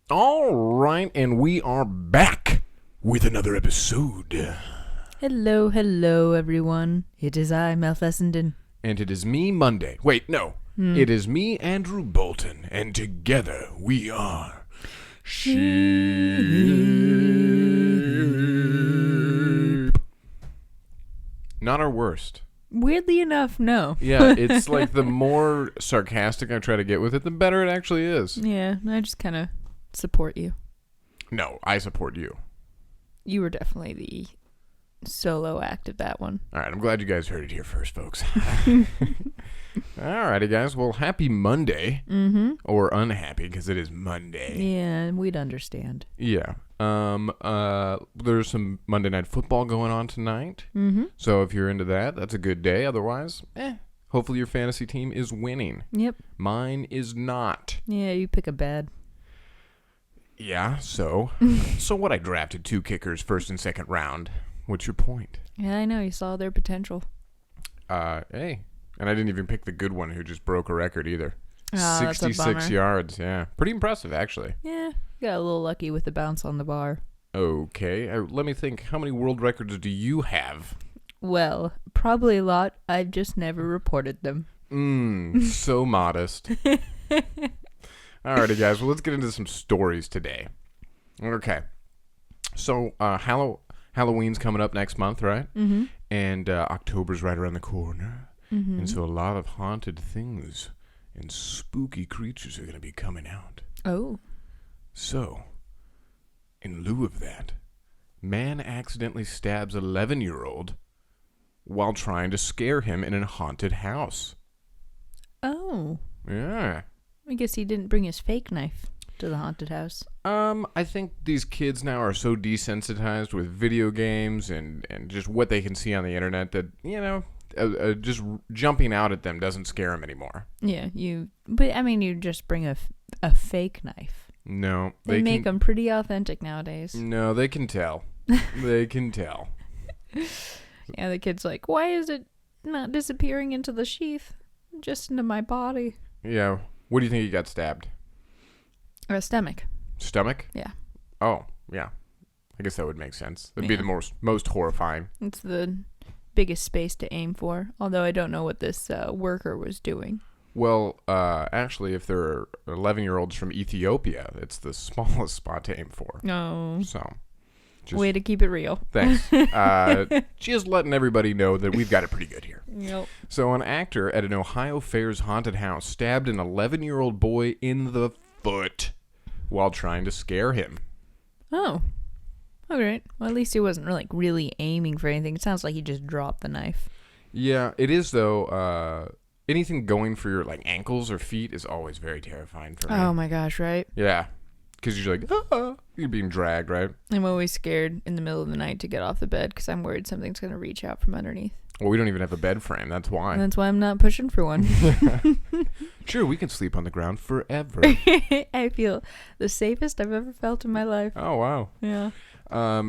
All right, and we are back with another episode. Hello, hello, everyone. It is I, Mel Fessenden. And it is me, Monday. Wait, no. It is me, Andrew Bolton, and together we are Sheep. Not our worst. Weirdly enough, no. Yeah, it's like the more sarcastic I try to get with it, the better it actually is. Yeah, I just kind of support you. No, I support you. You were definitely the solo act of that one. All right, I'm glad you guys heard it here first, folks. Alrighty, guys. Well, happy Monday. Mm-hmm. Or unhappy, because it is Monday. Yeah, we'd understand. Yeah. There's some Monday Night Football going on tonight. Mm-hmm. So if you're into that, that's a good day. Otherwise, hopefully your fantasy team is winning. Yep. Mine is not. Yeah, you pick a bad. Yeah, so what? I drafted 2 kickers first and second round. What's your point? Yeah, I know. You saw their potential. Hey. And I didn't even pick the good one who just broke a record either. Oh, that's a 66 bummer. yards, yeah. Pretty impressive, actually. Yeah, you got a little lucky with the bounce on the bar. Okay, let me think. How many world records do you have? Well, probably a lot. I've just never reported them. So modest. Alrighty, guys. Well, let's get into some stories today. Okay. So, Halloween's coming up next month, right? Mm-hmm. And October's right around the corner. Mm-hmm. And so a lot of haunted things and spooky creatures are going to be coming out. Oh. So, in lieu of that, man accidentally stabs 11-year-old while trying to scare him in a haunted house. Oh. Yeah. I guess he didn't bring his fake knife to the haunted house. I think these kids now are so desensitized with video games and just what they can see on the internet that, just jumping out at them doesn't scare them anymore. Yeah, you just bring a fake knife. No. They make them pretty authentic nowadays. No, they can tell. They can tell. Yeah, the kid's like, why is it not disappearing into the sheath? Just into my body. Yeah. What do you think he got stabbed? Stomach. Stomach? Yeah. Oh, yeah. I guess that would make sense. That'd be the most horrifying. It's the biggest space to aim for, although I don't know what this worker was doing. Well, actually, if they're 11-year-olds from Ethiopia, it's the smallest spot to aim for. No. So, way to keep it real. Thanks. Just letting everybody know that we've got it pretty good here. Yep. So, an actor at an Ohio Fair's haunted house stabbed an 11-year-old boy in the foot while trying to scare him. Oh. All right. Well, at least he wasn't really aiming for anything. It sounds like he just dropped the knife. Yeah, it is, though. Anything going for your ankles or feet is always very terrifying for me. Oh my gosh, right? Yeah. Because you're like, you're being dragged, right? I'm always scared in the middle of the night to get off the bed because I'm worried something's going to reach out from underneath. Well, we don't even have a bed frame. That's why. And that's why I'm not pushing for one. Sure, we can sleep on the ground forever. I feel the safest I've ever felt in my life. Oh, wow. Yeah.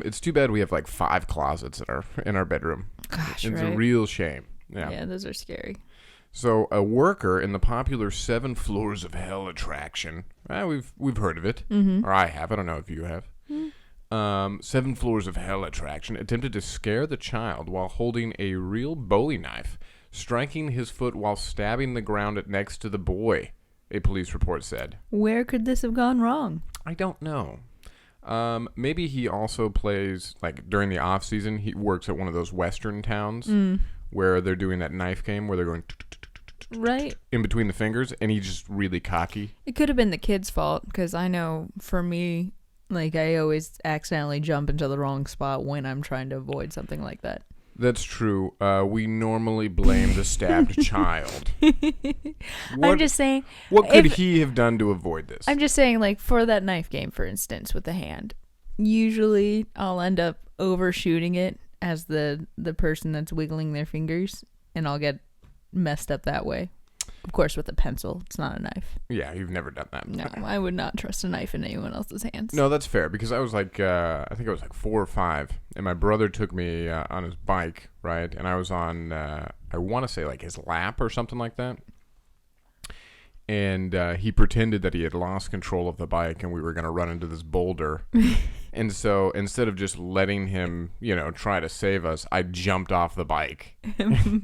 It's too bad we have 5 closets in our bedroom. Gosh, It's right? a real shame. Yeah. Yeah, those are scary. So, a worker in the popular 7 Floors of Hell attraction. We've heard of it. Mm-hmm. Or I have. I don't know if you have. 7 Floors of Hell attraction attempted to scare the child while holding a real Bowie knife, striking his foot while stabbing the ground next to the boy, a police report said. Where could this have gone wrong? I don't know. Maybe he also plays, during the off season, he works at one of those western towns where they're doing that knife game where they're going Right. in between the fingers, and he's just really cocky. It could have been the kid's fault because I know for me, I always accidentally jump into the wrong spot when I'm trying to avoid something like that. That's true. We normally blame the stabbed child. I'm just saying. What could he have done to avoid this? I'm just saying, for that knife game, for instance, with the hand, usually I'll end up overshooting it as the person that's wiggling their fingers, and I'll get messed up that way. Of course, with a pencil. It's not a knife. Yeah, you've never done that. No, I would not trust a knife in anyone else's hands. No, that's fair, because I was I think I was 4 or 5, and my brother took me on his bike, right? And I was on, I want to say his lap or something like that. and he pretended that he had lost control of the bike and we were going to run into this boulder. And so instead of just letting him, try to save us, I jumped off the bike.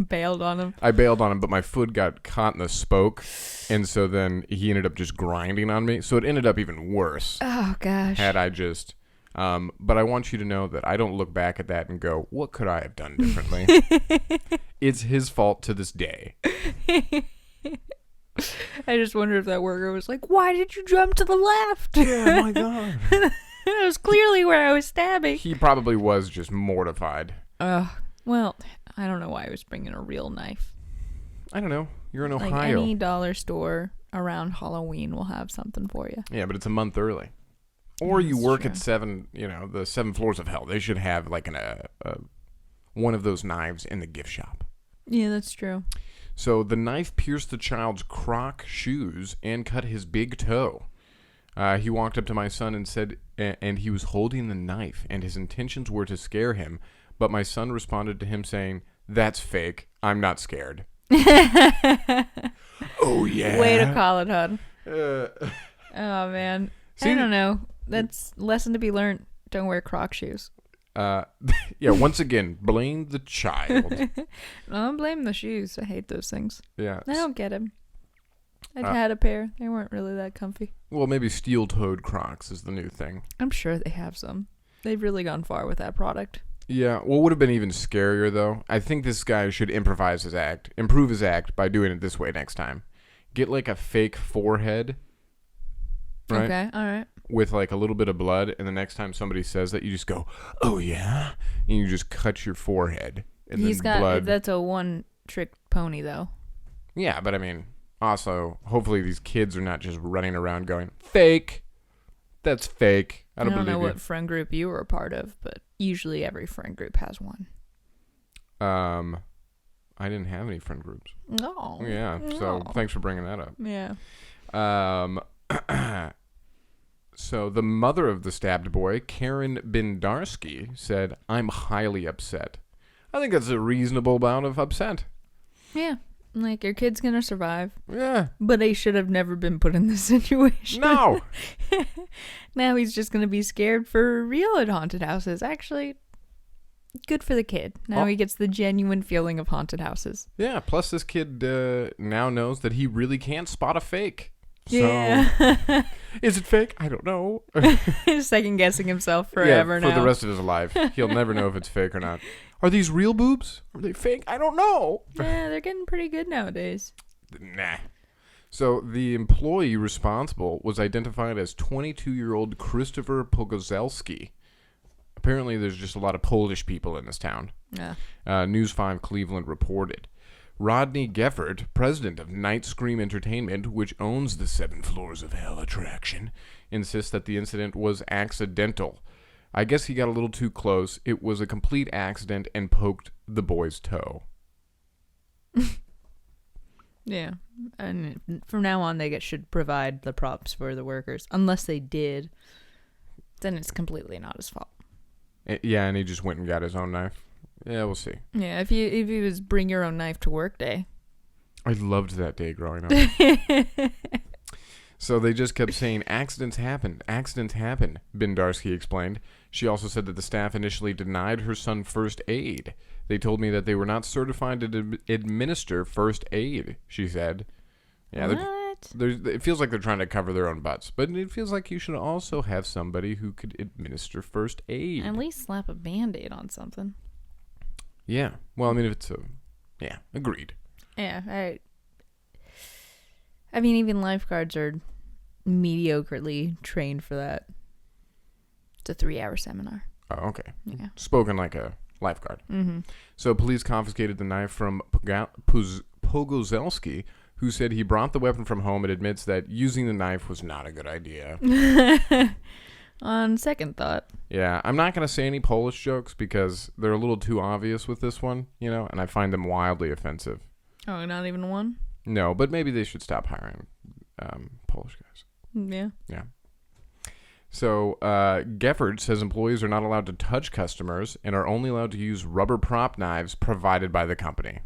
Bailed on him. I bailed on him, but my foot got caught in the spoke, and so then he ended up just grinding on me. So it ended up even worse. Oh, gosh. Had I just... but I want you to know that I don't look back at that and go, what could I have done differently? It's his fault to this day. I just wonder if that worker was like, why did you jump to the left? Yeah, my God. That was clearly where I was stabbing. He probably was just mortified. Well, I don't know why I was bringing a real knife. I don't know. You're in Ohio. Like any dollar store around Halloween will have something for you. Yeah, but it's a month early. Or you work true. at the 7 floors of hell. They should have like one of those knives in the gift shop. Yeah, that's true. So the knife pierced the child's Croc shoes and cut his big toe. He walked up to my son and said, and he was holding the knife, and his intentions were to scare him. But my son responded to him saying, "That's fake. I'm not scared." Oh, yeah. Way to call it, hon. Uh, Oh, man. See, I don't know. That's lesson to be learned. Don't wear Croc shoes. yeah, once again, blame the child. I don't blame the shoes. I hate those things. Yeah. I don't get them. I've had a pair. They weren't really that comfy. Well, maybe steel-toed Crocs is the new thing. I'm sure they have some. They've really gone far with that product. Yeah, what would have been even scarier, though, I think this guy should improve his act by doing it this way next time. Get, like, a fake forehead, right? Okay, all right. With, like, a little bit of blood, and the next time somebody says that, you just go, "Oh, yeah?" And you just cut your forehead. And He's then got, blood. that's a one-trick pony, though. Yeah, but I mean, also, hopefully these kids are not just running around going, "Fake. That's fake. I don't know believe what friend group you were a part of, but usually every friend group has one. I didn't have any friend groups. No. Yeah, so No. thanks for bringing that up. Yeah. So the mother of the stabbed boy, Karen Bindarsky, said, "I'm highly upset." I think that's a reasonable amount of upset. Yeah. Like, your kid's gonna survive. Yeah. But he should have never been put in this situation. No. Now he's just gonna be scared for real at haunted houses. Actually, good for the kid. Now he gets the genuine feeling of haunted houses. Yeah, plus this kid now knows that he really can't spot a fake. So, Yeah. is it fake? I don't know. Second guessing himself forever for now. the rest of his life. He'll never know if it's fake or not. Are these real boobs? Are they fake? I don't know. Yeah, they're getting pretty good nowadays. Nah. So the employee responsible was identified as 22-year-old Christopher Pogozelski. Apparently there's just a lot of Polish people in this town. Yeah. News 5 Cleveland reported. Rodney Gefford, president of Night Scream Entertainment, which owns the 7 Floors of Hell attraction, insists that the incident was accidental. I guess he got a little too close. It was a complete accident and poked the boy's toe. Yeah. And from now on, they should provide the props for the workers. Unless they did, then it's completely not his fault. Yeah, and he just went and got his own knife. Yeah, we'll see. Yeah, if he was bring your own knife to work day. I loved that day growing up. So they just kept saying, accidents happen, Bindarsky explained. She also said that the staff initially denied her son first aid. They told me that they were not certified to administer first aid, she said. Yeah, What? it feels like they're trying to cover their own butts, but it feels like you should also have somebody who could administer first aid. At least slap a Band-Aid on something. Yeah. Well, I mean, if it's a... Yeah, agreed. Yeah, I mean, even lifeguards are mediocrely trained for that. It's a 3-hour seminar. Oh, okay. Yeah. Spoken like a lifeguard. Mm-hmm. So police confiscated the knife from Pogozelski, who said he brought the weapon from home and admits that using the knife was not a good idea. On second thought. Yeah, I'm not going to say any Polish jokes because they're a little too obvious with this one, and I find them wildly offensive. Oh, not even one? No, but maybe they should stop hiring Polish guys. Yeah. Yeah. So Gefford says employees are not allowed to touch customers and are only allowed to use rubber prop knives provided by the company.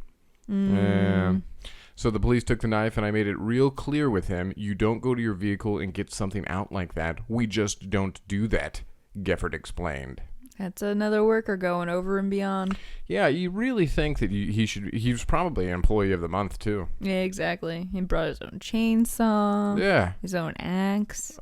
So the police took the knife, and I made it real clear with him, you don't go to your vehicle and get something out like that. We just don't do that, Gefford explained. That's another worker going over and beyond. Yeah, you really think that he was probably an employee of the month, too. Yeah, exactly. He brought his own chainsaw. Yeah. His own axe.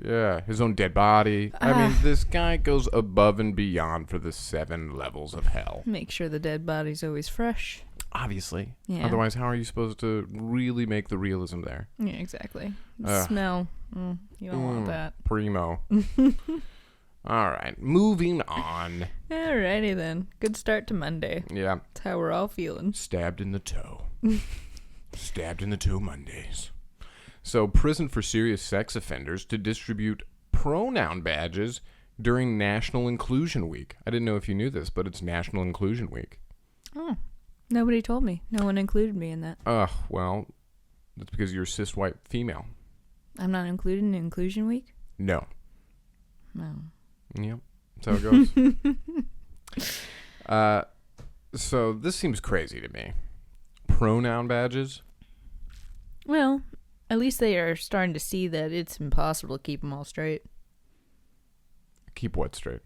Yeah, his own dead body. I mean, this guy goes above and beyond for the 7 levels of hell. Make sure the dead body's always fresh. Obviously. Yeah. Otherwise, how are you supposed to really make the realism there? Yeah, exactly. The smell. You don't want that. Primo. All right, moving on. Alrighty then. Good start to Monday. Yeah. That's how we're all feeling. Stabbed in the toe. Stabbed in the toe Mondays. So, prison for serious sex offenders to distribute pronoun badges during National Inclusion Week. I didn't know if you knew this, but it's National Inclusion Week. Oh, nobody told me. No one included me in that. Well, that's because you're a cis white female. I'm not included in Inclusion Week? No. No. Yep. That's how it goes. So this seems crazy to me. Pronoun badges? Well, at least they are starting to see that it's impossible to keep them all straight. Keep what straight?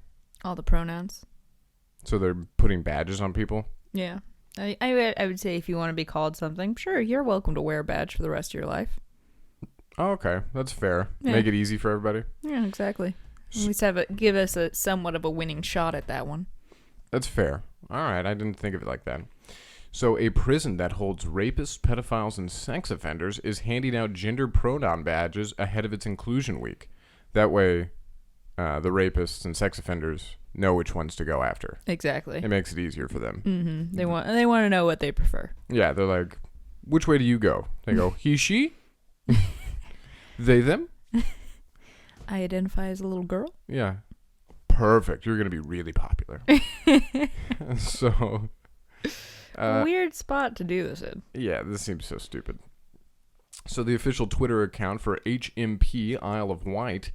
All the pronouns. So they're putting badges on people? Yeah. I would say if you want to be called something, sure, you're welcome to wear a badge for the rest of your life. Oh, okay. That's fair. Yeah. Make it easy for everybody. Yeah, exactly. At least give us a somewhat of a winning shot at that one. That's fair. All right. I didn't think of it like that. So a prison that holds rapists, pedophiles, and sex offenders is handing out gender pronoun badges ahead of its inclusion week. That way, the rapists and sex offenders know which ones to go after. Exactly. It makes it easier for them. Mm-hmm. They want to know what they prefer. Yeah, they're like, which way do you go? They go, he, she? They, them? I identify as a little girl. Yeah. Perfect. You're going to be really popular. So... a weird spot to do this in. Yeah, this seems so stupid. So the official Twitter account for HMP Isle of Wight,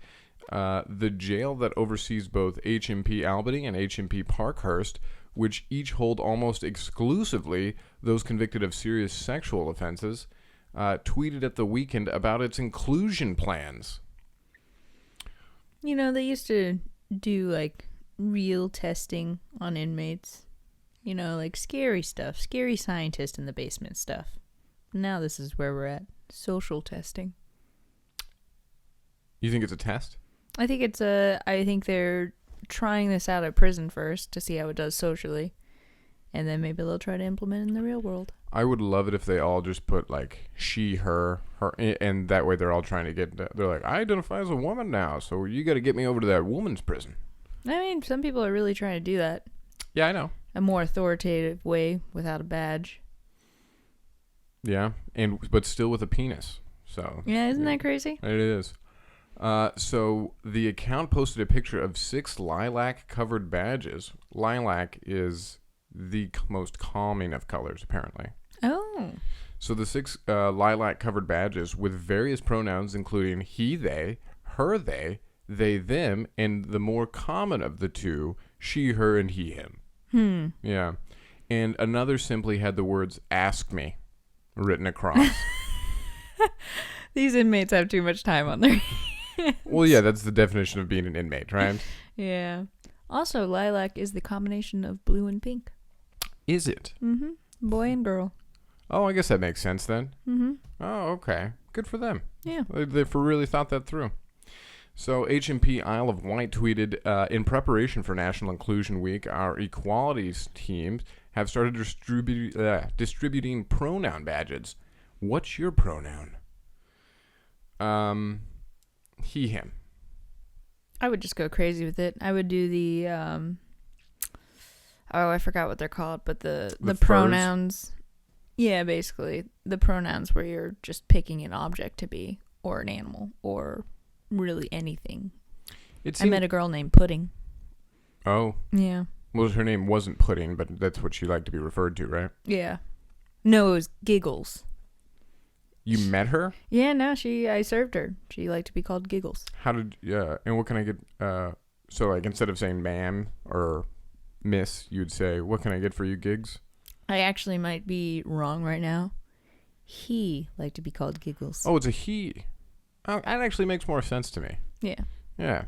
the jail that oversees both HMP Albany and HMP Parkhurst, which each hold almost exclusively those convicted of serious sexual offenses, tweeted at the weekend about its inclusion plans. You know, they used to do, like, real testing on inmates. You know, like scary stuff. Scary scientist in the basement stuff. Now this is where we're at. Social testing. You think it's a test? I think they're trying this out at prison first to see how it does socially. And then maybe they'll try to implement it in the real world. I would love it if they all just put, like, she, her, and that way they're all trying to get... They're like, I identify as a woman now, so you got to get me over to that woman's prison. I mean, some people are really trying to do that. Yeah, I know. A more authoritative way without a badge. Yeah, but still with a penis. So yeah, isn't that crazy? It is. So the account posted a picture of 6 lilac-covered badges. Lilac is the most calming of colors, apparently. Oh. So the 6 lilac-covered badges with various pronouns, including he, they, her, they, them, and the more common of the two, she, her, and he, him. Yeah. And another simply had the words, ask me, written across. These inmates have too much time on their hands. Well, yeah, that's the definition of being an inmate, right? Yeah. Also, lilac is the combination of blue and pink. Is it? Mm-hmm. Boy and girl. Oh, I guess that makes sense then. Mm-hmm. Oh, okay. Good for them. Yeah. They really thought that through. So HMP Isle of Wight tweeted, in preparation for National Inclusion Week, our equalities teams have started distributing pronoun badges. What's your pronoun? He, him. I would just go crazy with it. I would do the, I forgot what they're called, but the pronouns. Yeah, basically. The pronouns where you're just picking an object to be, or an animal, or really anything. I met a girl named Pudding. Oh. Yeah. Well, her name wasn't Pudding, but that's what she liked to be referred to, right? Yeah. No, it was Giggles. You met her? Yeah, no, I served her. She liked to be called Giggles. And what can I get, so like instead of saying ma'am or miss, you'd say, what can I get for you, Gigs? I actually might be wrong right now. He liked to be called Giggles. Oh, it's a he. Oh, that actually makes more sense to me. Yeah. Yeah.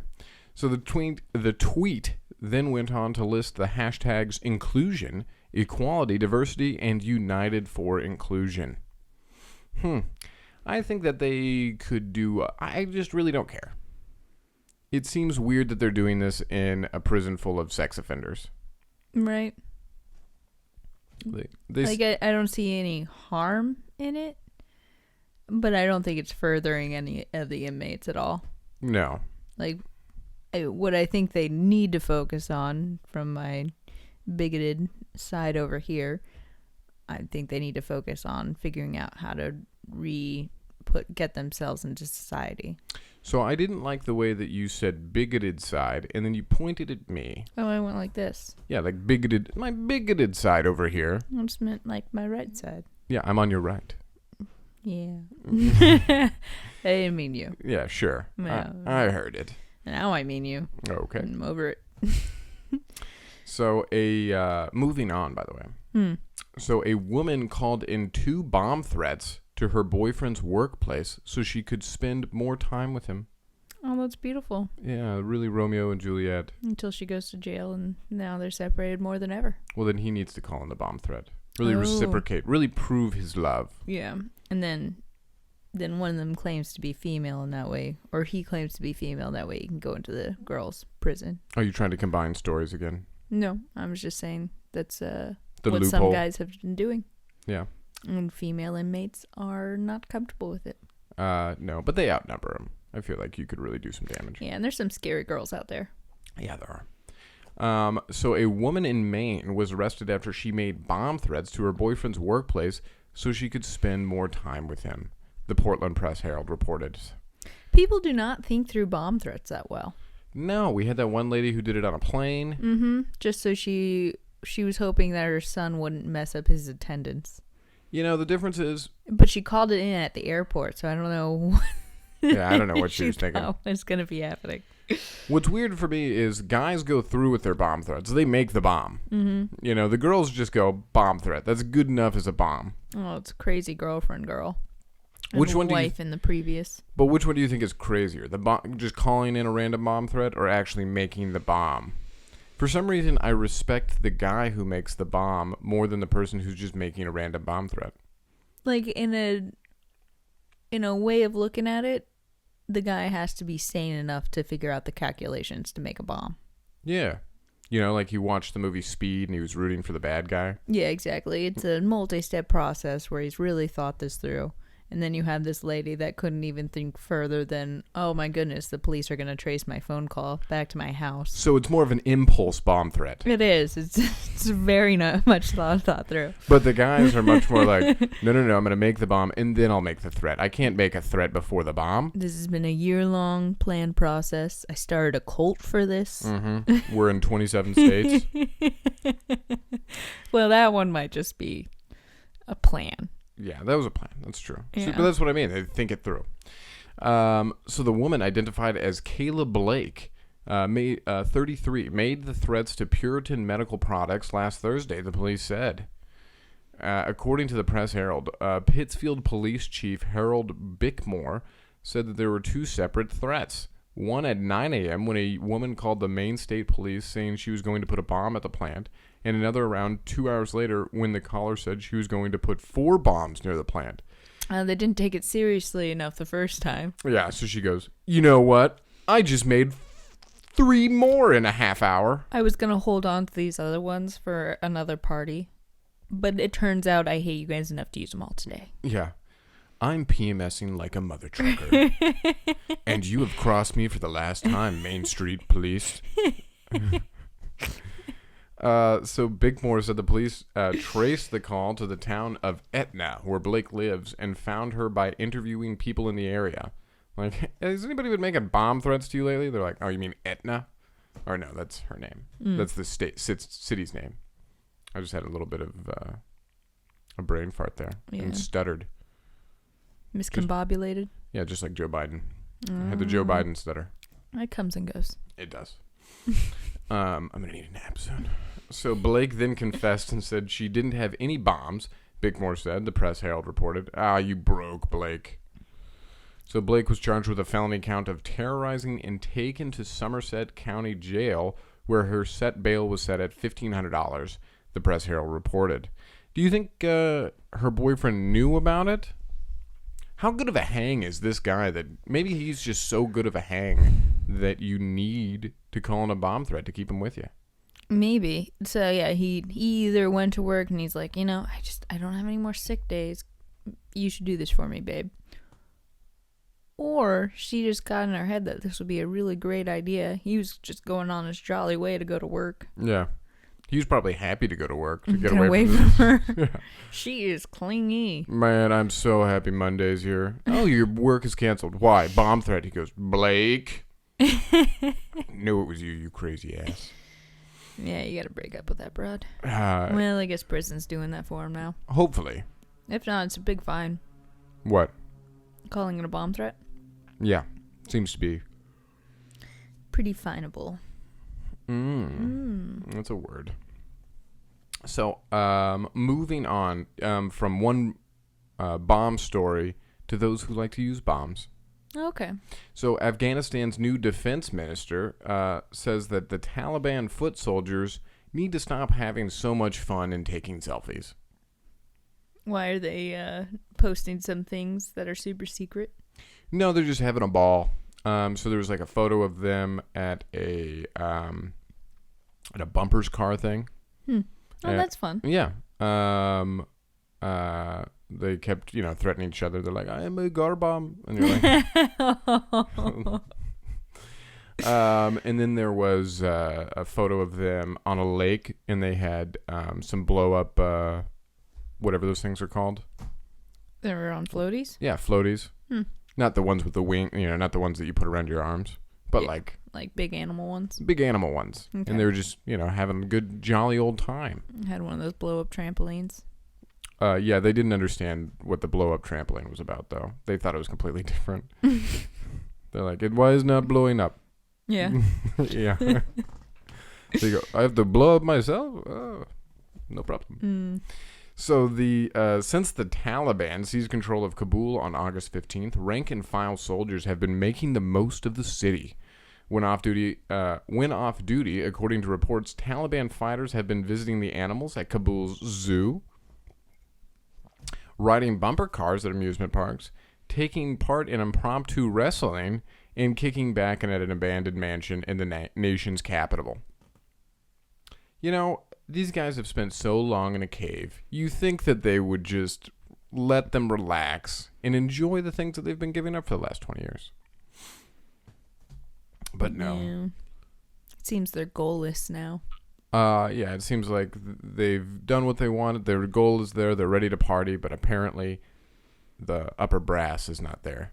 So the tweet then went on to list the hashtags inclusion, equality, diversity, and united for inclusion. I think that they could do... I just really don't care. It seems weird that they're doing this in a prison full of sex offenders. Right. They I don't see any harm in it, but I don't think it's furthering any of the inmates at all. No. Like, what I think they need to focus on, from my bigoted side over here, I think they need to focus on figuring out how to get themselves into society. So I didn't like the way that you said bigoted side, and then you pointed at me. Oh, I went like this. Yeah, like my bigoted side over here. I just meant like my right side. Yeah, I'm on your right. Yeah. I didn't mean you. Yeah, sure. No. I heard it. Now I mean you. Okay. I'm over it. So moving on, by the way. So a woman called in 2 bomb threats to her boyfriend's workplace so she could spend more time with him. Oh, that's beautiful. Yeah, really Romeo and Juliet. Until she goes to jail, and now they're separated more than ever. Well, then he needs to call in the bomb threat. Really reciprocate. Really prove his love. Yeah. And then one of them claims to be female in that way, or he claims to be female that way he can go into the girls' prison. Are you trying to combine stories again? No, I was just saying that's what loophole. some guys have been doing. Yeah. And female inmates are not comfortable with it. No, but they outnumber him. I feel like you could really do some damage. Yeah, and there's some scary girls out there. Yeah, there are. So a woman in Maine was arrested after she made bomb threats to her boyfriend's workplace so she could spend more time with him, the Portland Press-Herald reported. People do not think through bomb threats that well. No, we had that one lady who did it on a plane. Mm-hmm. Just so she was hoping that her son wouldn't mess up his attendance. You know, the difference is... But she called it in at the airport, so I don't know... Yeah, I don't know what she was thinking. What's going to be happening. What's weird for me is guys go through with their bomb threats. They make the bomb. Mm-hmm. You know, the girls just go, bomb threat. That's good enough as a bomb. Oh, it's crazy girlfriend girl. Which one do you... wife in the previous. But which one do you think is crazier? Just calling in a random bomb threat or actually making the bomb? For some reason, I respect the guy who makes the bomb more than the person who's just making a random bomb threat. Like, in a way of looking at it, the guy has to be sane enough to figure out the calculations to make a bomb. Yeah. You know, like he watched the movie Speed and he was rooting for the bad guy. Yeah, exactly. It's a multi-step process where he's really thought this through. And then you have this lady that couldn't even think further than, oh my goodness, the police are going to trace my phone call back to my house. So it's more of an impulse bomb threat. It is. It's very much thought through. But the guys are much more like, no, I'm going to make the bomb and then I'll make the threat. I can't make a threat before the bomb. This has been a year-long planned process. I started a cult for this. Mm-hmm. We're in 27 states. Well, that one might just be a plan. Yeah, that was a plan. That's true. Yeah. See, but that's what I mean. They think it through. So the woman identified as Kayla Blake, 33, made the threats to Puritan Medical Products last Thursday, the police said. According to the Press-Herald, Pittsfield Police Chief Harold Bickmore said that there were 2 separate threats. One at 9 a.m. when a woman called the Maine State Police saying she was going to put a bomb at the plant, and another around 2 hours later when the caller said she was going to put 4 bombs near the plant. They didn't take it seriously enough the first time. Yeah, so she goes, you know what? I just made 3 more in a half hour. I was going to hold on to these other ones for another party, but it turns out I hate you guys enough to use them all today. Yeah. I'm PMSing like a mother trucker. And you have crossed me for the last time, Main Street Police. So Bickmore said the police traced the call to the town of Etna, where Blake lives, and found her by interviewing people in the area. Like, has anybody been making bomb threats to you lately? They're like, oh, you mean Etna? Or no, that's her name. That's the city's name. I just had a little bit of a brain fart there and stuttered. Miscombobulated? Yeah, just like Joe Biden. I had the Joe Biden stutter. It comes and goes. It does. I'm going to need a nap soon. So Blake then confessed and said she didn't have any bombs, Bickmore said, the Press Herald reported. Ah, you broke, Blake. So Blake was charged with a felony count of terrorizing and taken to Somerset County Jail, where her set bail was set at $1,500, the Press Herald reported. Do you think her boyfriend knew about it? How good of a hang is this guy that maybe he's just so good of a hang that you need to call in a bomb threat to keep him with you? Maybe. So yeah, he either went to work and he's like, I don't have any more sick days. You should do this for me, babe. Or she just got in her head that this would be a really great idea. He was just going on his jolly way to go to work. Yeah. He was probably happy to go to work to get Get away from her. Yeah. She is clingy. Man, I'm so happy Monday's here. Oh, your work is canceled. Why? Bomb threat. He goes, Blake. Knew it was you, you crazy ass. Yeah, you gotta break up with that broad. Uh, Well, I guess prison's doing that for him now. Hopefully. If not, it's a big fine. What? Calling it a bomb threat? Yeah. Seems to be. Pretty fineable. That's a word. So, moving on from one bomb story to those who like to use bombs. Okay. So, Afghanistan's new defense minister says that the Taliban foot soldiers need to stop having so much fun and taking selfies. Why are they posting some things that are super secret? No, they're just having a ball. So there was like a photo of them at a bumpers car thing. Oh, that's fun. Yeah. They kept, threatening each other. They're like, I am a car bomb. And you're like... and then there was a photo of them on a lake, and they had some blow-up, whatever those things are called. They were on floaties? Yeah, floaties. Not the ones with the wing, not the ones that you put around your arms, but Yeah. like Big animal ones? big animal ones. Okay. And they were just, having a good, jolly old time. I had one of those blow-up trampolines. Yeah, they didn't understand what the blow-up trampoline was about, though. They thought it was completely different. They're like, why is it not blowing up? Yeah. Yeah. So you go, I have to blow up myself? Oh, no problem. So since the Taliban seized control of Kabul on August 15th, rank-and-file soldiers have been making the most of the city. When off duty, according to reports, Taliban fighters have been visiting the animals at Kabul's zoo, riding bumper cars at amusement parks, taking part in impromptu wrestling, and kicking back at an abandoned mansion in the nation's capital. These guys have spent so long in a cave, you think that they would just let them relax and enjoy the things that they've been giving up for the last 20 years. But no. Yeah. It seems they're goalless now. Yeah, it seems like they've done what they wanted. Their goal is there. They're ready to party, but apparently the upper brass is not there.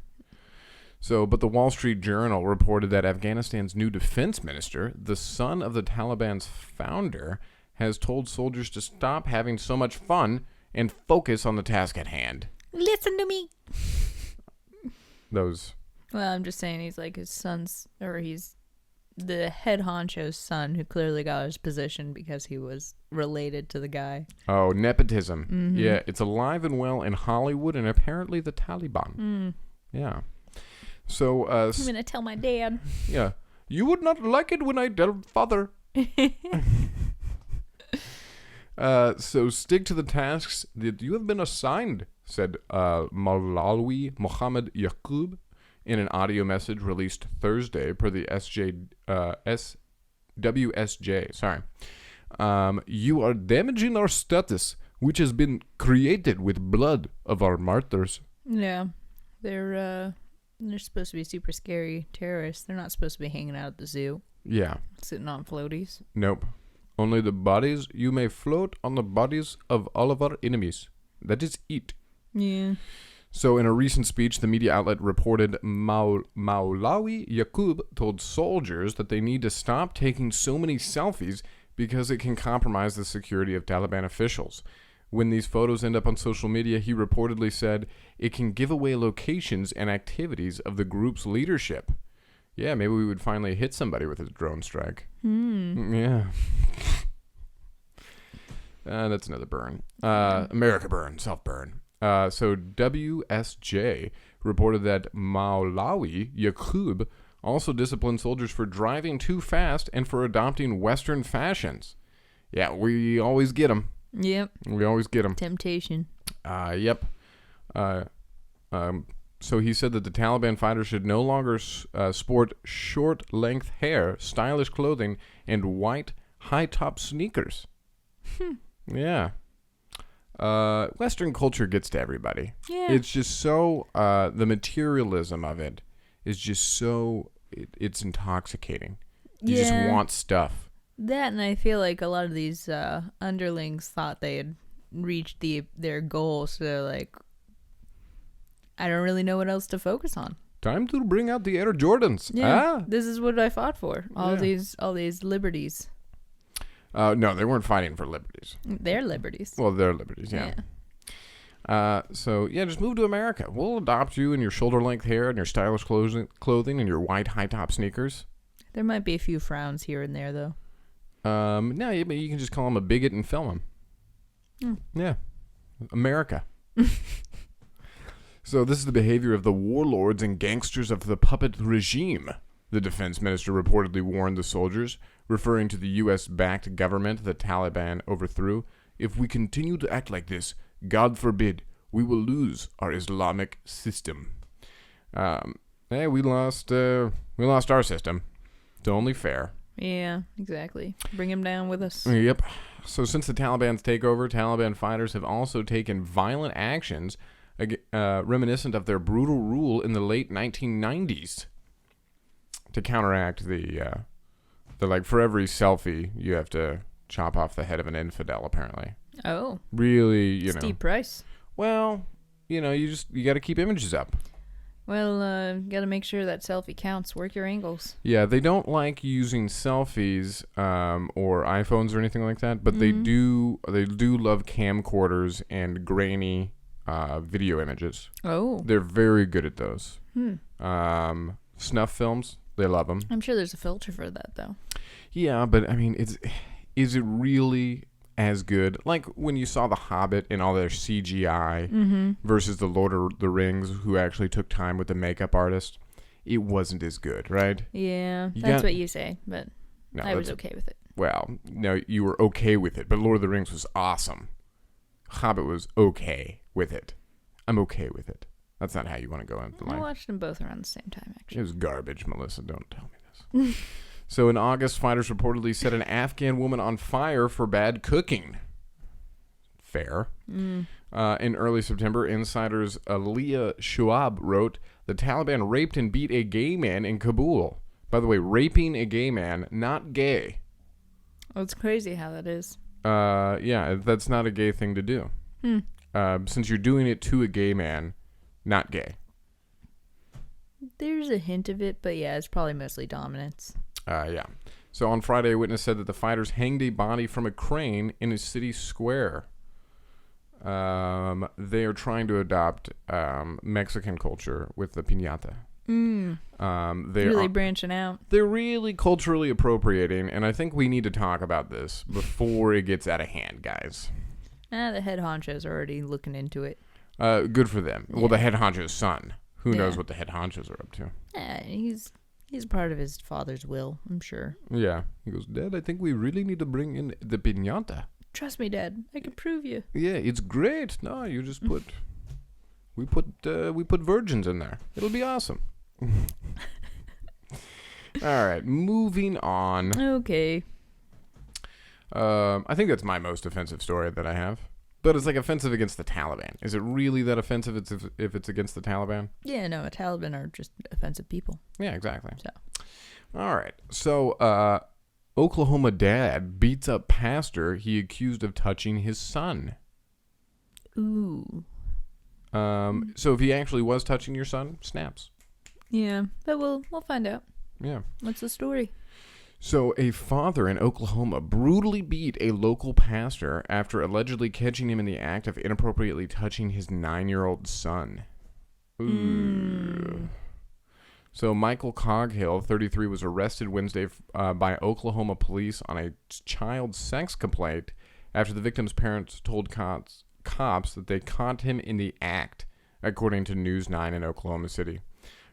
So, but the Wall Street Journal reported that Afghanistan's new defense minister, the son of the Taliban's founder, has told soldiers to stop having so much fun and focus on the task at hand. Listen to me. Those. Well, I'm just saying he's like his son's, or he's the head honcho's son who clearly got his position because he was related to the guy. Oh, nepotism. Mm-hmm. Yeah, it's alive and well in Hollywood and apparently the Taliban. Yeah. So, I'm going to tell my dad. yeah. You would not like it when I tell father. So stick to the tasks that you have been assigned, said Maulawi Mohammed Yaqub in an audio message released Thursday per the WSJ. Sorry. You are damaging our status, which has been created with blood of our martyrs. Yeah. They're supposed to be super scary terrorists. They're not supposed to be hanging out at the zoo. Yeah. Sitting on floaties. Nope. Only the bodies, you may float on the bodies of all of our enemies. That is it. Yeah. So in a recent speech, the media outlet reported Maulawi Yaqub told soldiers that they need to stop taking so many selfies because it can compromise the security of Taliban officials. When these photos end up on social media, he reportedly said it can give away locations and activities of the group's leadership. Yeah, maybe we would finally hit somebody with a drone strike. Yeah. That's another burn. America burn, self-burn. So WSJ reported that Maulawi Yaqub also disciplined soldiers for driving too fast and for adopting Western fashions. Yeah, we always get them. Yep. We always get them. Temptation. Yep. So he said that the Taliban fighters should no longer sport short-length hair, stylish clothing, and white high-top sneakers. Yeah. Western culture gets to everybody. Yeah. It's just so, the materialism of it is just so, it's intoxicating. You just want stuff. That, and I feel like a lot of these underlings thought they had reached their goal, so they're like, I don't really know what else to focus on. Time to bring out the Air Jordans. Yeah, this is what I fought for. All these liberties. No, they weren't fighting for liberties. Their liberties. Well, their liberties, yeah. So, just move to America. We'll adopt you and your shoulder-length hair and your stylish clothing and your white high-top sneakers. There might be a few frowns here and there, though. No, you can just call him a bigot and film him. Yeah. America. So this is the behavior of the warlords and gangsters of the puppet regime, the defense minister reportedly warned the soldiers, referring to the U.S.-backed government the Taliban overthrew. If we continue to act like this, God forbid, we will lose our Islamic system. Hey, we lost our system. It's only fair. Yeah, exactly. Bring him down with us. Yep. So since the Taliban's takeover, Taliban fighters have also taken violent actions reminiscent of their brutal rule in the late 1990s to counteract the like for every selfie you have to chop off the head of an infidel, apparently. Oh. Really, Steep price. Well, you got to keep images up. Well, got to make sure that selfie counts. Work your angles. Yeah, they don't like using selfies or iPhones or anything like that, but they do love camcorders and grainy video images. Oh. They're very good at those. Snuff films, they love them. I'm sure there's a filter for that, though. Yeah, but I mean, is it really as good? Like when you saw The Hobbit and all their CGI versus the Lord of the Rings, who actually took time with the makeup artist, it wasn't as good, right? Yeah, that's what you say, but no, I was okay with it. Well, no, you were okay with it, but Lord of the Rings was awesome. Hobbit was okay with it. I'm okay with it. That's not how you want to go into life. I watched them both around the same time, actually. It was garbage, Melissa. Don't tell me this. So in August, fighters reportedly set an Afghan woman on fire for bad cooking. Fair. In early September, insiders Aliyah Shuab wrote, the Taliban raped and beat a gay man in Kabul. By the way, raping a gay man, not gay. Oh, it's crazy how that is. Yeah, that's not a gay thing to do. Since you're doing it to a gay man, not gay. There's a hint of it, but yeah, it's probably mostly dominance. Yeah. So on Friday, a witness said that the fighters hanged a body from a crane in a city square. They are trying to adopt Mexican culture with the piñata. They're branching out. They're really culturally appropriating, and I think we need to talk about this before it gets out of hand, guys. The head honcho's already looking into it. Good for them. Yeah. Well, the head honcho's son. Who knows what the head honchos are up to? He's part of his father's will, I'm sure. Yeah. He goes, Dad, I think we really need to bring in the piñata. Trust me, Dad. I can prove you. Yeah, it's great. No, you just put... we put virgins in there. It'll be awesome. All right, moving on. Okay. I think that's my most offensive story that I have. But it's like offensive against the Taliban. Is it really that offensive if it's against the Taliban? Yeah, no, the Taliban are just offensive people. Yeah, exactly. So, all right. So, Oklahoma dad beats up pastor he accused of touching his son. Ooh. So if he actually was touching your son, snaps. Yeah, but we'll find out. Yeah. What's the story? So a father in Oklahoma brutally beat a local pastor after allegedly catching him in the act of inappropriately touching his 9-year-old son. Ooh. So Michael Coghill, 33, was arrested Wednesday by Oklahoma police on a child sex complaint after the victim's parents told cops that they caught him in the act, according to News 9 in Oklahoma City.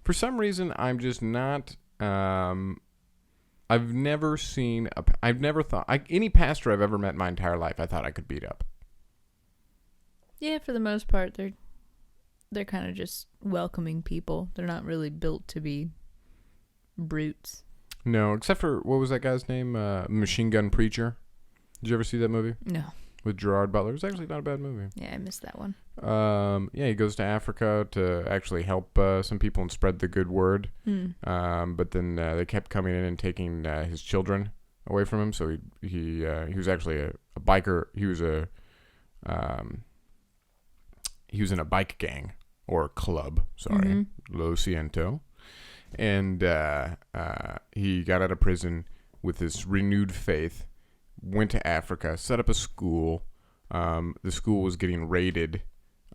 For some reason, I'm just not... I've never thought... any pastor I've ever met in my entire life, I thought I could beat up. Yeah, for the most part, they're kind of just welcoming people. They're not really built to be brutes. No, except for, what was that guy's name? Machine Gun Preacher. Did you ever see that movie? No. With Gerard Butler. It's actually not a bad movie. Yeah, I missed that one. He goes to Africa to actually help some people and spread the good word. But then they kept coming in and taking his children away from him. So he was actually a biker. He was in a bike gang or club. Sorry, Lo Siento. And he got out of prison with this renewed faith, went to Africa, set up a school. The school was getting raided,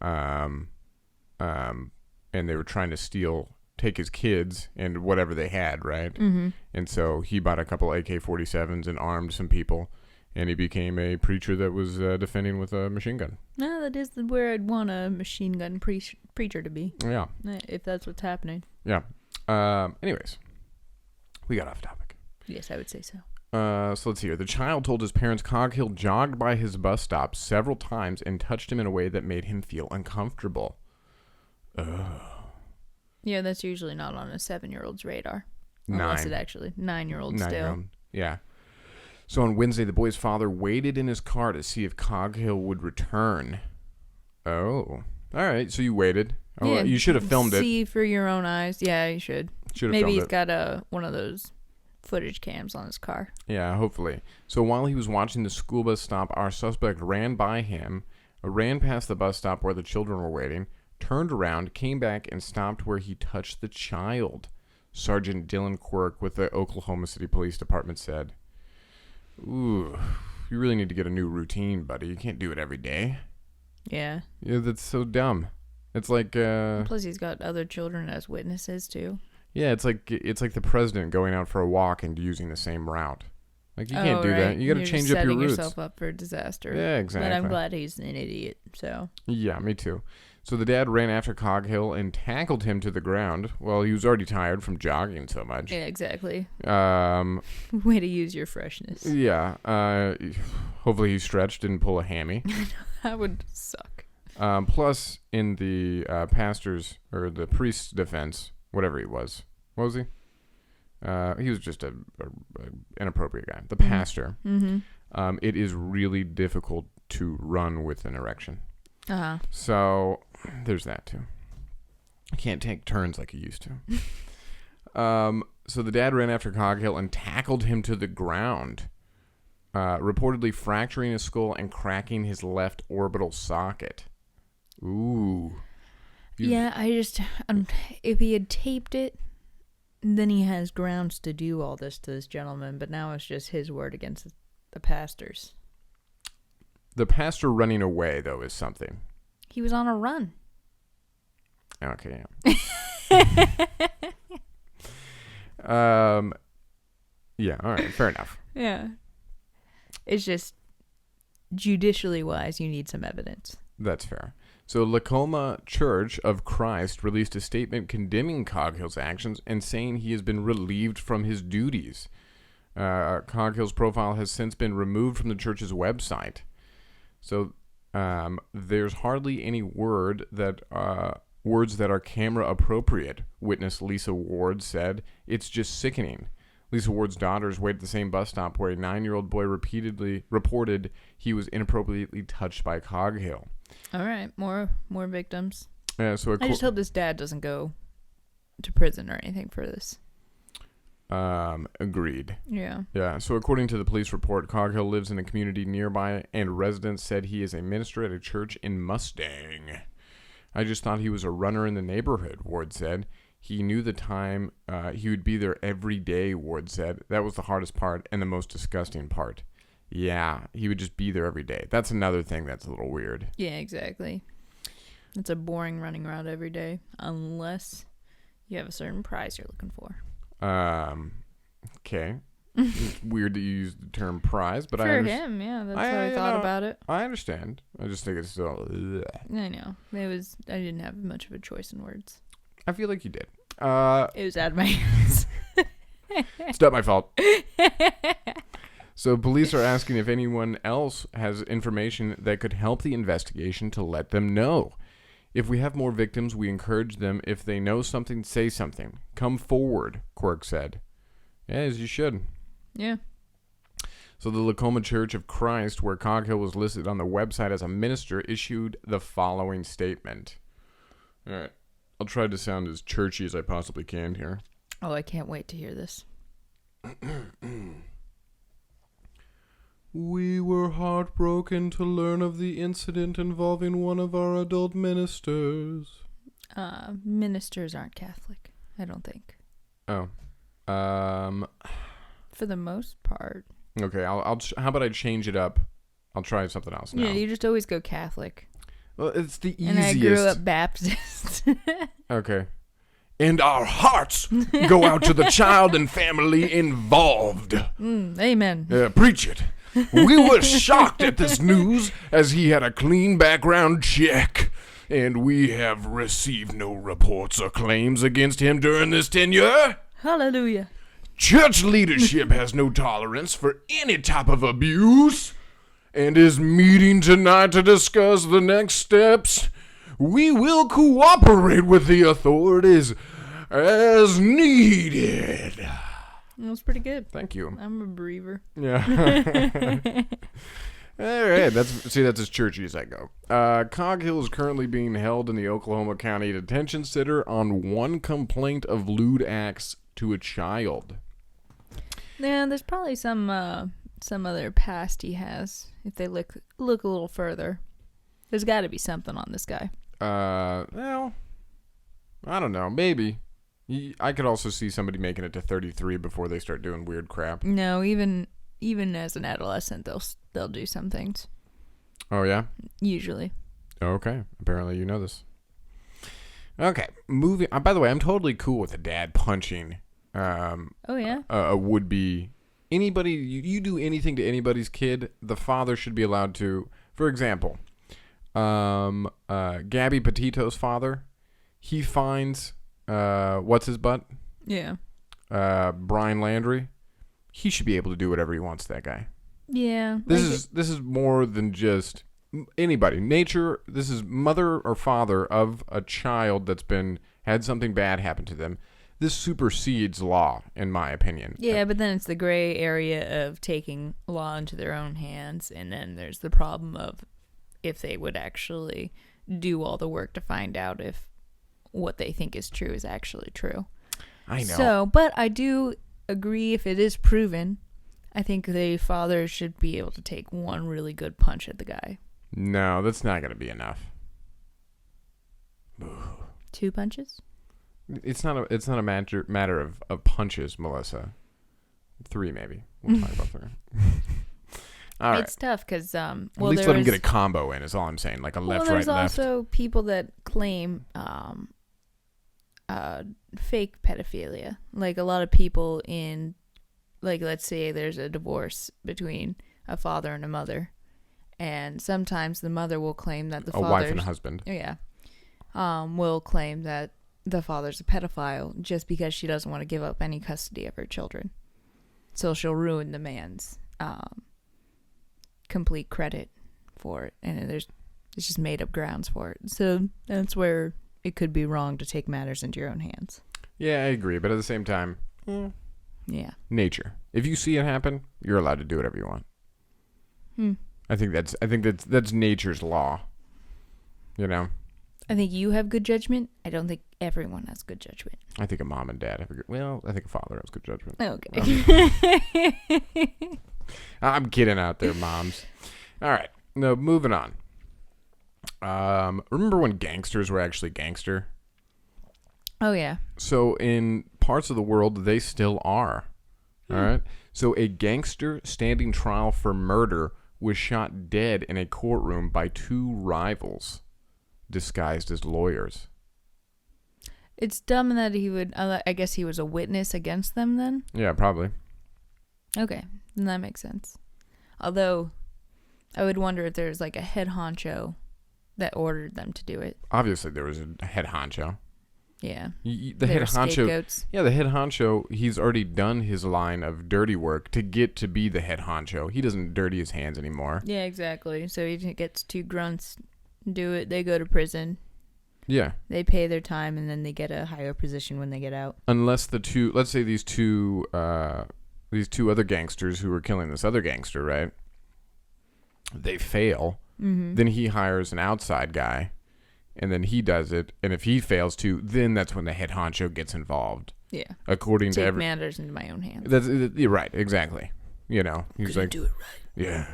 and they were trying to take his kids and whatever they had, right? And so he bought a couple AK-47s and armed some people, and he became a preacher that was defending with a machine gun. No, that is where I'd want a machine gun preacher to be. Yeah. If that's what's happening. Yeah. Anyways, we got off topic. Yes, I would say so. So let's see here. The child told his parents Coghill jogged by his bus stop several times and touched him in a way that made him feel uncomfortable. Yeah, that's usually not on a 7-year-old's radar. 9. Unless it actually 9-year-old still. 9-year-old. Yeah. So on Wednesday, the boy's father waited in his car to see if Coghill would return. Oh. All right. So you waited. Oh, Yeah, you should have filmed it. See for your own eyes. Yeah, you should. Maybe he's got one of those footage cams on his car. Yeah, hopefully. So while he was watching the school bus stop, our suspect ran by him, ran past the bus stop where the children were waiting, turned around, came back, and stopped where he touched the child. Sergeant Dylan Quirk with the Oklahoma City Police Department said, "Ooh, you really need to get a new routine, buddy. You can't do it every day." Yeah. Yeah, that's so dumb. It's like plus he's got other children as witnesses too. Yeah, it's like the president going out for a walk and using the same route. Like you can't do that. You got to change up your routes. Setting yourself up for disaster. Yeah, exactly. But I'm glad he's an idiot. So. Yeah, me too. So the dad ran after Coghill and tackled him to the ground. Well, he was already tired from jogging so much. Yeah, exactly. Way to use your freshness. Yeah. Hopefully he stretched, didn't pull a hammy. That would suck. Plus, in the pastor's or the priest's defense, whatever he was, what was he? He was just an inappropriate guy. The pastor. Mm-hmm. It is really difficult to run with an erection. Uh-huh. So there's that too. I can't take turns like he used to. So the dad ran after Coghill and tackled him to the ground, reportedly fracturing his skull and cracking his left orbital socket. Ooh. Yeah, if he had taped it, then he has grounds to do all this to this gentleman, but now it's just his word against the pastor's. The pastor running away, though, is something. He was on a run. Okay, yeah. Yeah, all right, fair enough. Yeah. It's just, judicially wise, you need some evidence. That's fair. So Lacoma Church of Christ released a statement condemning Coghill's actions and saying he has been relieved from his duties. Coghill's profile has since been removed from the church's website. So there's hardly any words that are camera appropriate, witness Lisa Ward said. It's just sickening. Lisa Ward's daughters wait at the same bus stop where a 9-year-old boy repeatedly reported he was inappropriately touched by Coghill. All right, more victims. I just hope this dad doesn't go to prison or anything for this. Agreed. Yeah. Yeah. So according to the police report, Coghill lives in a community nearby, and residents said he is a minister at a church in Mustang. I just thought he was a runner in the neighborhood, Ward said. He knew the time he would be there every day, Ward said. That was the hardest part and the most disgusting part. Yeah, he would just be there every day. That's another thing that's a little weird. Yeah, exactly. It's a boring running route every day, unless you have a certain prize you're looking for. Okay. It's weird that you use the term prize, but For him, yeah, that's how I thought about it. I understand. I just think it's still. Ugh. I know. I didn't have much of a choice in words. I feel like you did. It was out of my hands. It's not my fault. So police are asking if anyone else has information that could help the investigation to let them know. If we have more victims, we encourage them, if they know something, say something. Come forward, Quirk said. Yeah, as you should. Yeah. So the Lacoma Church of Christ, where Coghill was listed on the website as a minister, issued the following statement. All right. I'll try to sound as churchy as I possibly can here. Oh, I can't wait to hear this. We were heartbroken to learn of the incident involving one of our adult ministers. Ministers aren't Catholic, I don't think. Oh. For the most part. Okay, I'll how about I change it up? I'll try something else now. Yeah, you just always go Catholic. Well, it's the easiest. And I grew up Baptist. Okay. And our hearts go out to the child and family involved. Amen. Preach it. We were shocked at this news as he had a clean background check, and we have received no reports or claims against him during this tenure. Hallelujah. Church leadership has no tolerance for any type of abuse and is meeting tonight to discuss the next steps. We will cooperate with the authorities as needed. That was pretty good. Thank you. I'm a believer. Yeah. All right. That's as churchy as I go. Coghill is currently being held in the Oklahoma County Detention Center on one complaint of lewd acts to a child. Yeah, there's probably some other past he has. If they look a little further, there's got to be something on this guy. Well, I don't know. Maybe. I could also see somebody making it to 33 before they start doing weird crap. No, even as an adolescent, they'll do some things. Oh yeah. Usually. Okay. Apparently you know this. Okay. Moving. By the way, I'm totally cool with a dad punching. Oh yeah. A would-be anybody. You do anything to anybody's kid, the father should be allowed to. For example, Gabby Petito's father, he finds what's his butt? Yeah. Brian Landry. He should be able to do whatever he wants to that guy. Yeah. This is more than just anybody. Nature. This is mother or father of a child that's had something bad happen to them. This supersedes law, in my opinion. Yeah, but then it's the gray area of taking law into their own hands, and then there's the problem of if they would actually do all the work to find out if what they think is true is actually true. I know. So, but I do agree if it is proven, I think the father should be able to take one really good punch at the guy. No, that's not going to be enough. 2 punches? It's not a matter of punches, Melissa. 3 maybe. We'll talk about 3. All right. It's tough because at least let him get a combo in. Is all I'm saying, like a left, right, left. There's also people that claim fake pedophilia. Like a lot of people in, like let's say there's a divorce between a father and a mother, and sometimes the mother will claim that the a wife and a husband. Yeah, will claim that the father's a pedophile just because she doesn't want to give up any custody of her children. So she'll ruin the man's complete credit for it, and it's just made up grounds for it. So that's where it could be wrong to take matters into your own hands. Yeah, I agree, but at the same time, yeah, nature. If you see it happen, you're allowed to do whatever you want. I think that's nature's law. You know. I think you have good judgment. I don't think everyone has good judgment. I think a mom and dad have I think a father has good judgment. Okay. I'm kidding out there, moms. All right. No, moving on. Remember when gangsters were actually gangster? Oh, yeah. So in parts of the world, they still are. All right. So a gangster standing trial for murder was shot dead in a courtroom by 2 rivals disguised as lawyers. It's dumb that he would, I guess he was a witness against them then? Yeah, probably. Okay, then that makes sense. Although, I would wonder if there's like a head honcho that ordered them to do it. Obviously, there was a head honcho. Yeah. The They head were honcho. scapegoats. Yeah, the head honcho. He's already done his line of dirty work to get to be the head honcho. He doesn't dirty his hands anymore. Yeah, exactly. So he gets two grunts, do it. They go to prison. Yeah. They pay their time, and then they get a higher position when they get out. Unless let's say these two other gangsters who were killing this other gangster, right? They fail. Mm-hmm. Then he hires an outside guy, and then he does it. And if he fails too, then that's when the head honcho gets involved. Yeah. According to Take every, matters into my own hands. you're right, exactly. You know, he's like, do it right. yeah,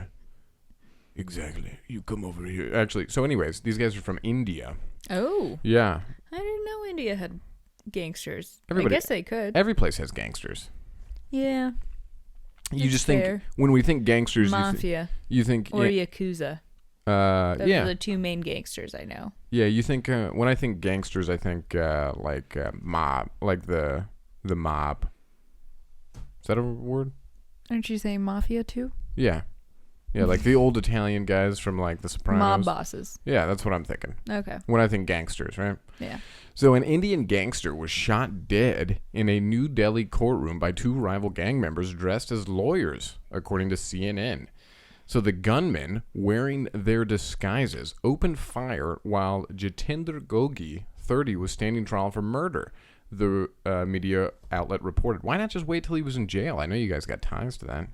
exactly. You come over here. Actually, so anyways, these guys are from India. Oh, Yeah, I didn't know India had gangsters. Everybody- I guess they could. every place has gangsters. Yeah. You It's just fair. think when we think gangsters, Mafia you think or Yakuza. Those yeah, are the two main gangsters I know. yeah. You think when I think gangsters, I think mob, like the mob. Is that a word? Aren't you saying mafia too? Yeah, yeah, like the old Italian guys from like The Sopranos. Mob bosses. Yeah, that's what I'm thinking Okay. when I think gangsters, right? Yeah. So an Indian gangster was shot dead in a New Delhi courtroom by two rival gang members dressed as lawyers, according to CNN. So the gunmen, wearing their disguises, opened fire while Jitendra Gogi, 30, was standing trial for murder, the media outlet reported. Why not just wait till he was in jail? I know you guys got ties to that.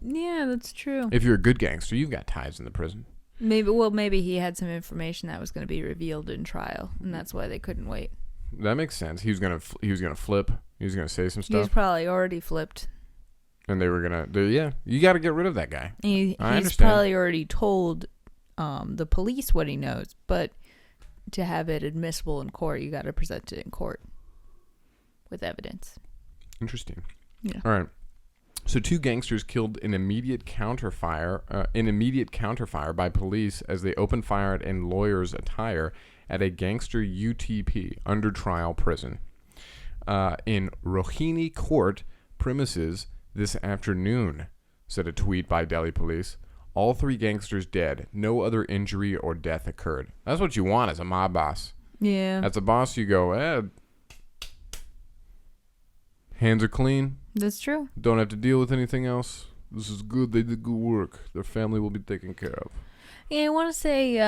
Yeah, that's true. If you're a good gangster, you've got ties in the prison. Maybe he had some information that was going to be revealed in trial, and that's why they couldn't wait. That makes sense. He was gonna flip. He was gonna say some He was stuff, probably already flipped. and they were gonna. Yeah, you got to get rid of that guy. He's understand. probably already told the police what he knows, but to have it admissible in court, you got to present it in court with evidence. Interesting. Yeah. All right. So two gangsters killed in immediate counterfire by police as they opened fire in lawyers' attire at a gangster UTP under trial prison in Rohini Court premises this afternoon, said a tweet by Delhi police. All three gangsters dead. No other injury or death occurred. That's what you want as a mob boss. Yeah. As a boss, you go, hands are clean. That's true. Don't have to deal with anything else. This is good. They did good work. Their family will be taken care of. Yeah, I want to say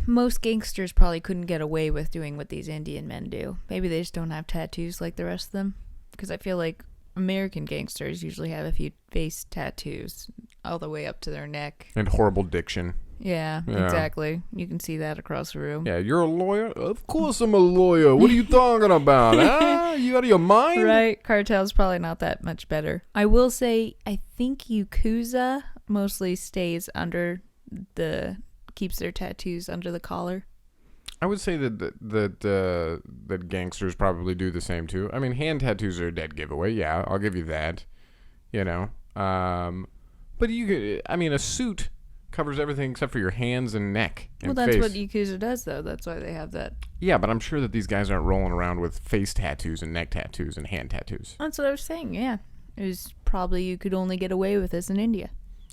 most gangsters probably couldn't get away with doing what these Indian men do. Maybe they just don't have tattoos like the rest of them. Because I feel like American gangsters usually have a few face tattoos all the way up to their neck. And horrible diction. Yeah, Yeah. exactly. You can see that across the room. Yeah, you're a lawyer? Of course I'm a lawyer. What are you talking about? Huh? You out of your mind? Right? Cartel's probably not that much better. I will say, I think Yakuza mostly stays keeps their tattoos under the collar. I would say that gangsters probably do the same too. I mean, hand tattoos are a dead giveaway. Yeah, I'll give you that. You know, but you could. I mean, a suit covers everything except for your hands and neck and Well, that's face. what Yakuza does, though. That's why they have that. Yeah, but I'm sure that these guys aren't rolling around with face tattoos and neck tattoos and hand tattoos. That's what I was saying. Yeah, it was probably you could only get away with this in India.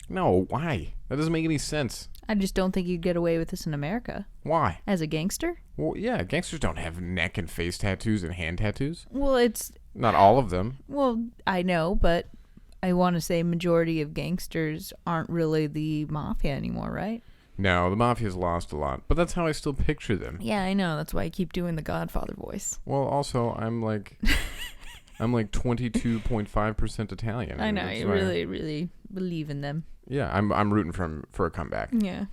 No, why? That doesn't make any sense. I just don't think you'd get away with this in America Why? as a gangster. Well, yeah, gangsters don't have neck and face tattoos and hand tattoos. Well, Not all of them. I know, but I want to say majority of gangsters aren't really the mafia anymore, right? No, the mafia's lost a lot, but that's how I still picture them. Yeah, I know. That's why I keep doing the Godfather voice. Well, also, I'm like 22.5% Italian. I and know that's you why- really, really believe in them. Yeah, I'm rooting for a comeback. Yeah,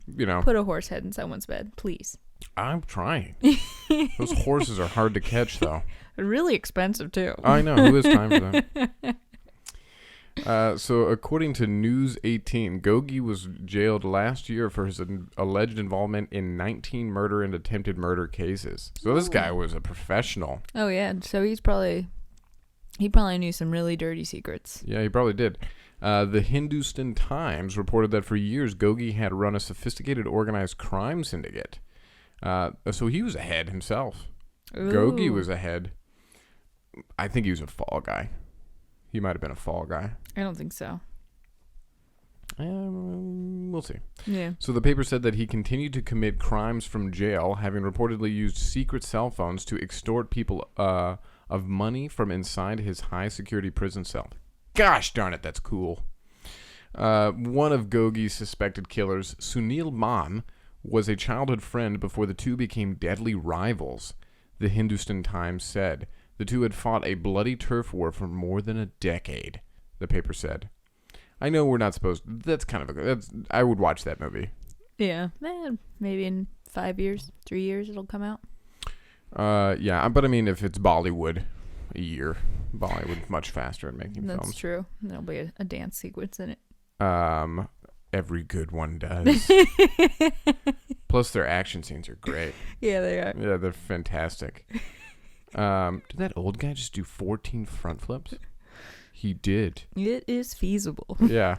You know, put a horse head in someone's bed, please. I'm trying. Those horses are hard to catch, though. Really expensive too. I know. Who has time for that? So, according to News 18, Gogi was jailed last year for his alleged involvement in 19 murder and attempted murder cases. So this guy was a professional. Oh yeah, so he probably knew some really dirty secrets. Yeah, he probably did. The Hindustan Times reported that for years, Gogi had run a sophisticated organized crime syndicate. So he was ahead himself. Gogi Ooh. was ahead. I think he was a fall guy. He might have been a fall guy. I don't think so. We'll see. Yeah. So the paper said that he continued to commit crimes from jail, having reportedly used secret cell phones to extort people of money from inside his high-security prison cell. Gosh darn it, that's cool. One of Gogi's suspected killers, Sunil Mann, was a childhood friend before the two became deadly rivals. The Hindustan Times said the two had fought a bloody turf war for more than a decade, the paper said. I know we're not supposed to, that's kind of I would watch that movie. Yeah. Maybe in 5 years, 3 years it'll come out. Yeah, but I mean, if it's Bollywood, a year. Bollywood much faster at making films. That's true. There'll be a dance sequence in it. Every good one does. Plus, their action scenes are great. Yeah, they are. Yeah, they're fantastic. Did that old guy just do 14 front flips? He did. It is feasible. Yeah.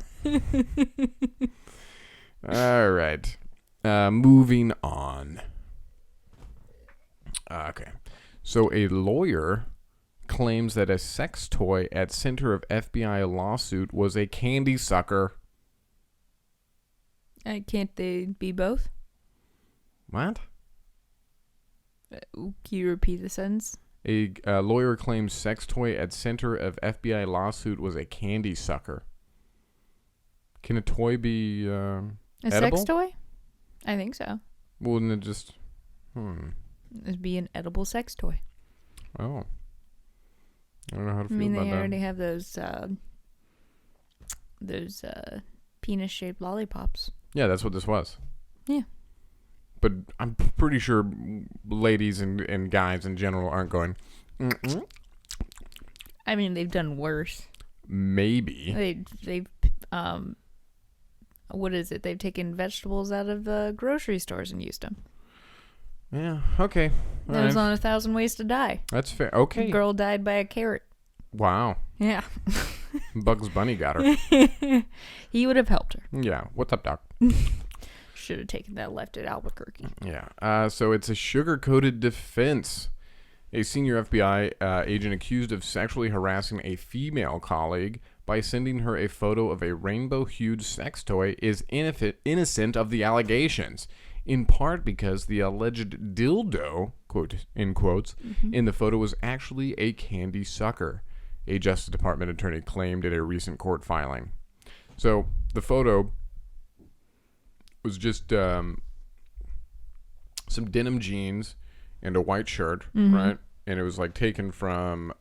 All right. Moving on. Okay. So a lawyer claims that a sex toy at center of FBI lawsuit was a candy sucker. Can't they be both? What? Can you repeat the sentence? A lawyer claims sex toy at center of FBI lawsuit was a candy sucker. Can a toy be A edible? sex toy? I think so. Wouldn't it just... It'd be an edible sex toy. Oh. I don't know how to feel I mean, about they that. already have those penis-shaped lollipops. Yeah, that's what this was. Yeah. But I'm pretty sure ladies and guys in general aren't going, mm-mm. I mean, they've done worse. Maybe. They've what is it? They've taken vegetables out of grocery stores and used them. Yeah, okay. All That was right. on 1,000 Ways to Die. That's fair. Okay. A girl died by a carrot. Wow. Yeah. Bugs Bunny got her. He would have helped her. Yeah. What's up, doc? Should have taken that left at Albuquerque. Yeah. So it's a sugar-coated defense. A senior FBI agent accused of sexually harassing a female colleague by sending her a photo of a rainbow-hued sex toy is innocent of the allegations, in part because the alleged dildo, quote in quotes, in the photo was actually a candy sucker, a Justice Department attorney claimed in a recent court filing. So the photo was just some denim jeans and a white shirt, right? And it was like taken from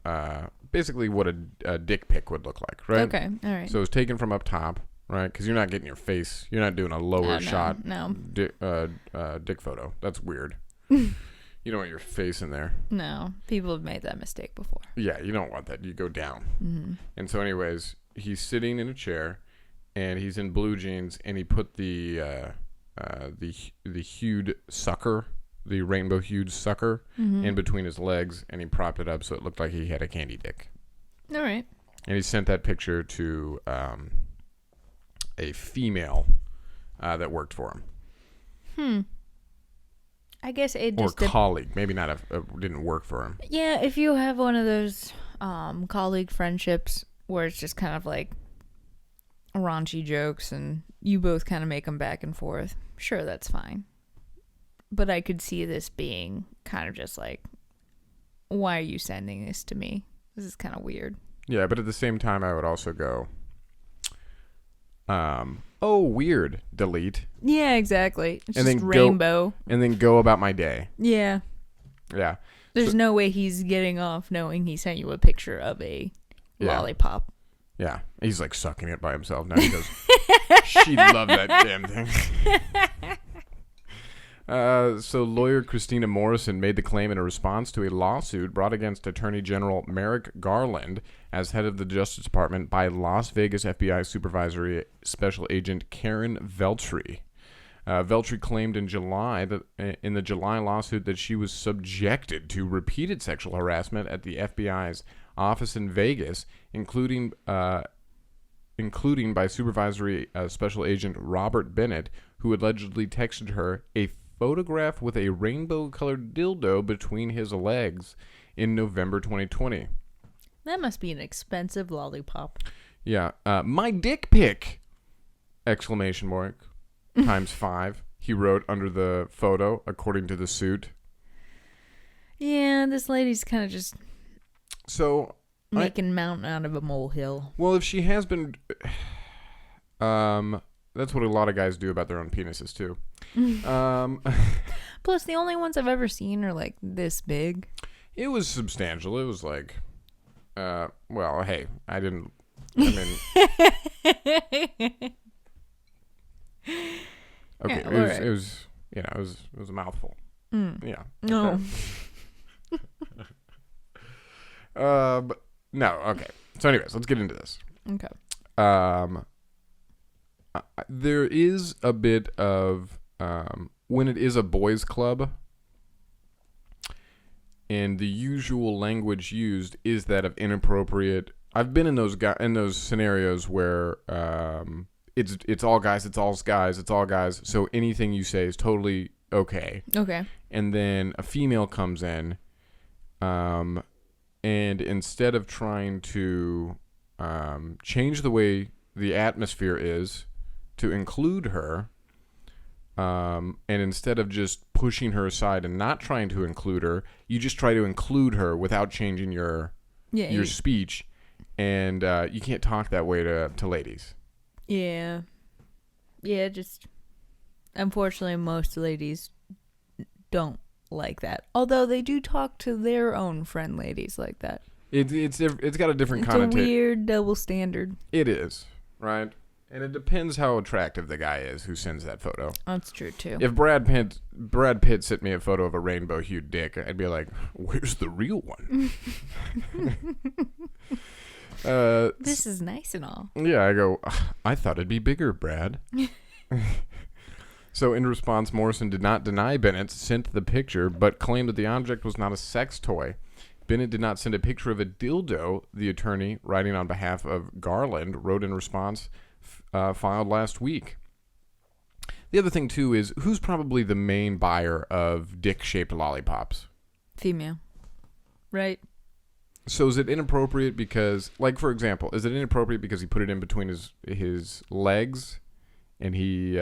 basically what a dick pic would look like, right? Okay, all right. So it was taken from up top, right? Because you're not getting your face. You're not doing a lower shot No. dick photo. That's weird. You don't want your face in there. No. People have made that mistake before. Yeah, you don't want that. You go down. And so anyways, he's sitting in a chair, and he's in blue jeans, and he put the hued sucker, the rainbow hued sucker, in between his legs, and he propped it up so it looked like he had a candy dick. All right. And he sent that picture to a female that worked for him. I guess it Or just... colleague. Maybe not didn't work for him. Yeah, if you have one of those colleague friendships where it's just kind of like raunchy jokes and you both kind of make them back and forth, sure, that's fine. But I could see this being kind of just like, why are you sending this to me? This is kind of weird. Yeah, but at the same time, I would also go, oh, weird, delete. Yeah, exactly. It's And just then rainbow. And then go about my day. Yeah. Yeah. There's no way he's getting off knowing he sent you a picture of a lollipop. Yeah. He's like sucking it by himself now. He goes, she loved that damn thing. So lawyer Christina Morrison made the claim in a response to a lawsuit brought against Attorney General Merrick Garland as head of the Justice Department by Las Vegas FBI Supervisory Special Agent Karen Veltri. Veltri claimed in the July lawsuit that she was subjected to repeated sexual harassment at the FBI's office in Vegas, including by Supervisory Special Agent Robert Bennett, who allegedly texted her a photograph with a rainbow-colored dildo between his legs in November 2020. That must be an expensive lollipop. Yeah. My dick pic! Exclamation mark. Times 5. He wrote under the photo, according to the suit. Yeah, this lady's kind of just So, making mountain out of a molehill. well, if she has been... that's what a lot of guys do about their own penises, too. Plus, the only ones I've ever seen are like this big. It was substantial. It was like... well, hey, I didn't... I mean... Okay, Yeah, it was, you know, it was a mouthful. Yeah. No. But no, okay. So anyways, let's get into this. Okay. There is a bit of when it is a boys' club, and the usual language used is that of inappropriate. I've been in those scenarios where it's all guys, it's all guys, it's all guys. So anything you say is totally okay. Okay. And then a female comes in, and instead of trying to change the way the atmosphere is to include her, and instead of just pushing her aside and not trying to include her, you just try to include her without changing your speech, and you can't talk that way to ladies. Yeah. Yeah, just unfortunately most ladies don't like that. Although they do talk to their own friend ladies like that. It's got a different It's connotation. a weird double standard. It is, right? And it depends how attractive the guy is who sends that photo. That's true too. If Brad Pitt sent me a photo of a rainbow-hued dick, I'd be like, "Where's the real one?" This is nice and all. Yeah, I go, "I thought it'd be bigger, Brad." So in response, Morrison did not deny Bennett sent the picture, but claimed that the object was not a sex toy. Bennett did not send a picture of a dildo, the attorney, writing on behalf of Garland, wrote in response, filed last week. The other thing, too, is who's probably the main buyer of dick-shaped lollipops? Female. Right. So is it inappropriate because, like, for example, is it inappropriate because he put it in between his legs and he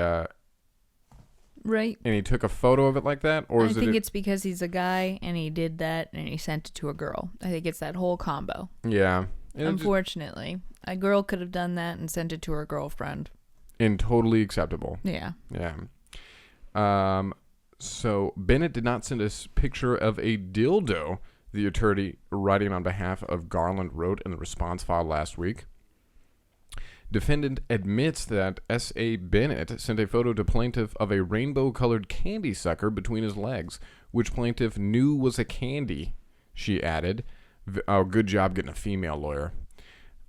Right. and he took a photo of it like that? Or I think it's because he's a guy and he did that and he sent it to a girl. I think it's that whole combo. Yeah. Unfortunately, a girl could have done that and sent it to her girlfriend. And totally acceptable. Yeah. Yeah. So Bennett did not send us picture of a dildo, the attorney writing on behalf of Garland wrote in the response filed last week. Defendant admits that S.A. Bennett sent a photo to plaintiff of a rainbow-colored candy sucker between his legs, which plaintiff knew was a candy, she added. Oh, good job getting a female lawyer.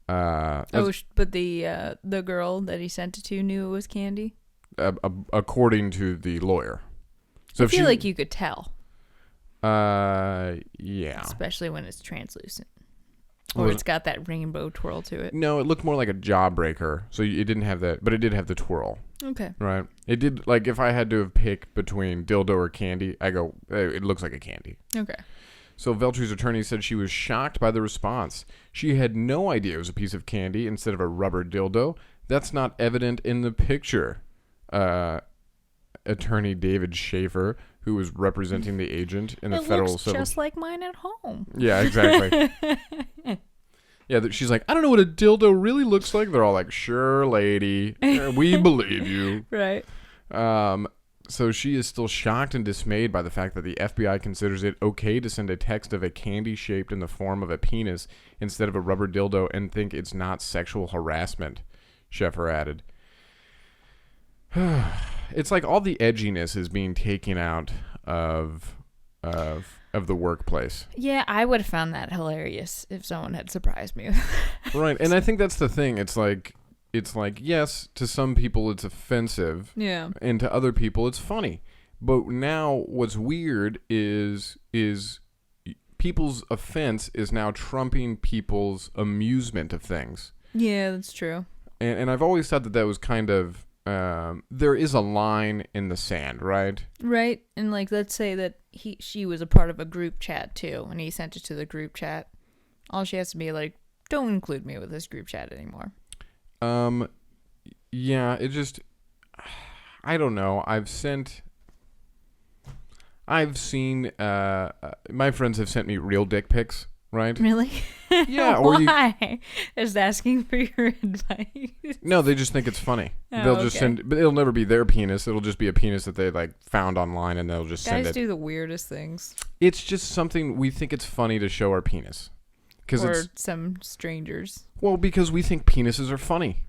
But the girl that he sent it to knew it was candy? According to the lawyer. So I feel like you could tell. Yeah. Especially when it's translucent. Or it's got that rainbow twirl to it. No, it looked more like a jawbreaker. So it didn't have that, but it did have the twirl. Okay. Right. It did, like, if I had to have picked between dildo or candy, I go, it looks like a candy. Okay. So Veltri's attorney said she was shocked by the response. She had no idea it was a piece of candy instead of a rubber dildo. That's not evident in the picture. Attorney David Schaefer, who was representing the agent in the federal looks just like mine at home. Yeah, exactly. Yeah, she's like, I don't know what a dildo really looks like. They're all like, sure, lady. We believe you. Right. So she is still shocked and dismayed by the fact that the FBI considers it okay to send a text of a candy shaped in the form of a penis instead of a rubber dildo and think it's not sexual harassment, Schaefer added. It's like all the edginess is being taken out of the workplace. Yeah, I would have found that hilarious if someone had surprised me. Right, and I think that's the thing. It's like, yes, to some people it's offensive. Yeah. And to other people it's funny. But now what's weird is people's offense is now trumping people's amusement of things. Yeah, that's true. And I've always thought that was kind of, there is a line in the sand, right? Right. And like, let's say that she was a part of a group chat too, and he sent it to the group chat. All she has to be like, don't include me with this group chat anymore. Yeah, it just, I don't know. I've seen, my friends have sent me real dick pics, right? Really? Yeah, or Why? Just asking for your advice. No, they just think it's funny. Oh, They'll just okay. send, but it'll never be their penis. It'll just be a penis that they like found online, and they'll just send Guys it. do the weirdest things. It's just something we think it's funny to show our penis, because Or it's some strangers. because we think penises are funny.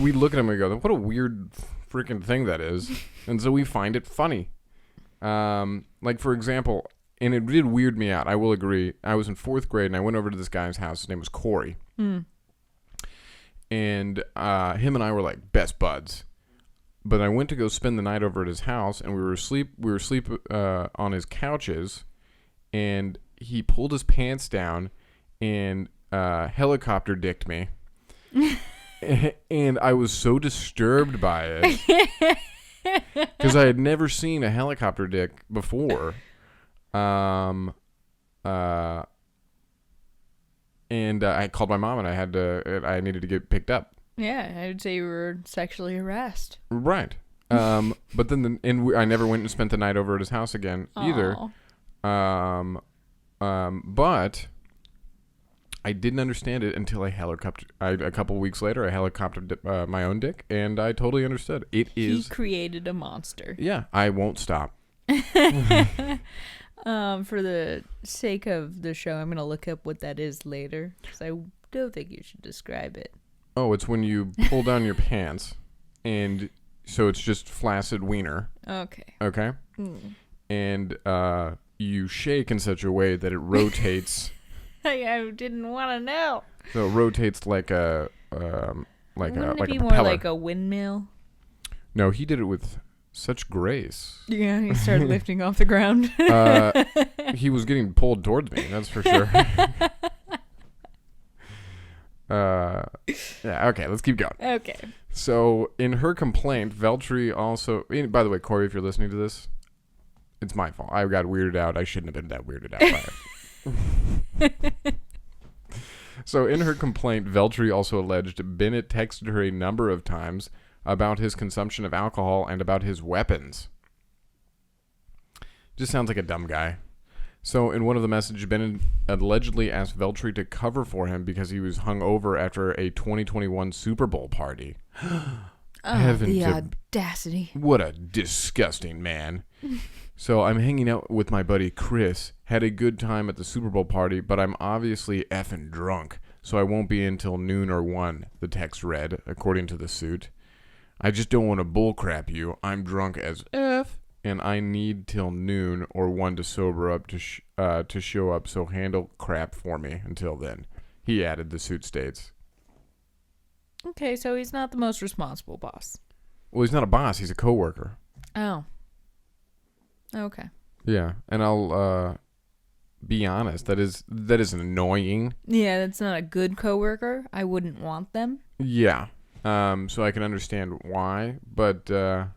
We look at them and go, "What a weird freaking thing that is," and so we find it funny. Like for example, and it did weird me out. I will agree. I was in 4th grade, and I went over to this guy's house. His name was Corey. And him and I were like best buds. But I went to go spend the night over at his house, and we were asleep on his couches, and he pulled his pants down and helicopter dicked me. And I was so disturbed by it because I had never seen a helicopter dick before. And I called my mom, and I needed to get picked up. Yeah, I would say you were sexually harassed. Right. But then I never went and spent the night over at his house again either. Aw. But I didn't understand it until a couple weeks later, I helicoptered my own dick, and I totally understood. It He is. created a monster. Yeah, I won't stop. For the sake of the show, I'm going to look up what that is later, because I don't think you should describe it. Oh, it's when you pull down your pants, and so it's just flaccid wiener. Okay. Okay. And you shake in such a way that it rotates. I didn't want to know. So it rotates like a Wouldn't it like be a more propeller. like a windmill? No, he did it with such grace. Yeah, he started lifting off the ground. He was getting pulled towards me, that's for sure. Yeah, okay, let's keep going. Okay. So, in her complaint, Veltri also... By the way, Corey, if you're listening to this, it's my fault. I got weirded out. I shouldn't have been that weirded out by it. So, in her complaint, Veltri also alleged Bennett texted her a number of times about his consumption of alcohol and about his weapons. Just sounds like a dumb guy. So, in one of the messages, Bennett allegedly asked Veltri to cover for him because he was hungover after a 2021 Super Bowl party. Heaven the to- audacity. What a disgusting man. So, I'm hanging out with my buddy Chris. Had a good time at the Super Bowl party, but I'm obviously effing drunk, so I won't be in till noon or 1, the text read, according to the suit. I just don't want to bullcrap you. I'm drunk as F, and I need till noon or 1 to sober up to show up, so handle crap for me until then. He added, the suit states. Okay, so he's not the most responsible boss. Well, he's not a boss. He's a coworker. Oh. Okay. Yeah, and I'll be honest. That is annoying. Yeah, that's not a good coworker. I wouldn't want them. Yeah. So I can understand why, but I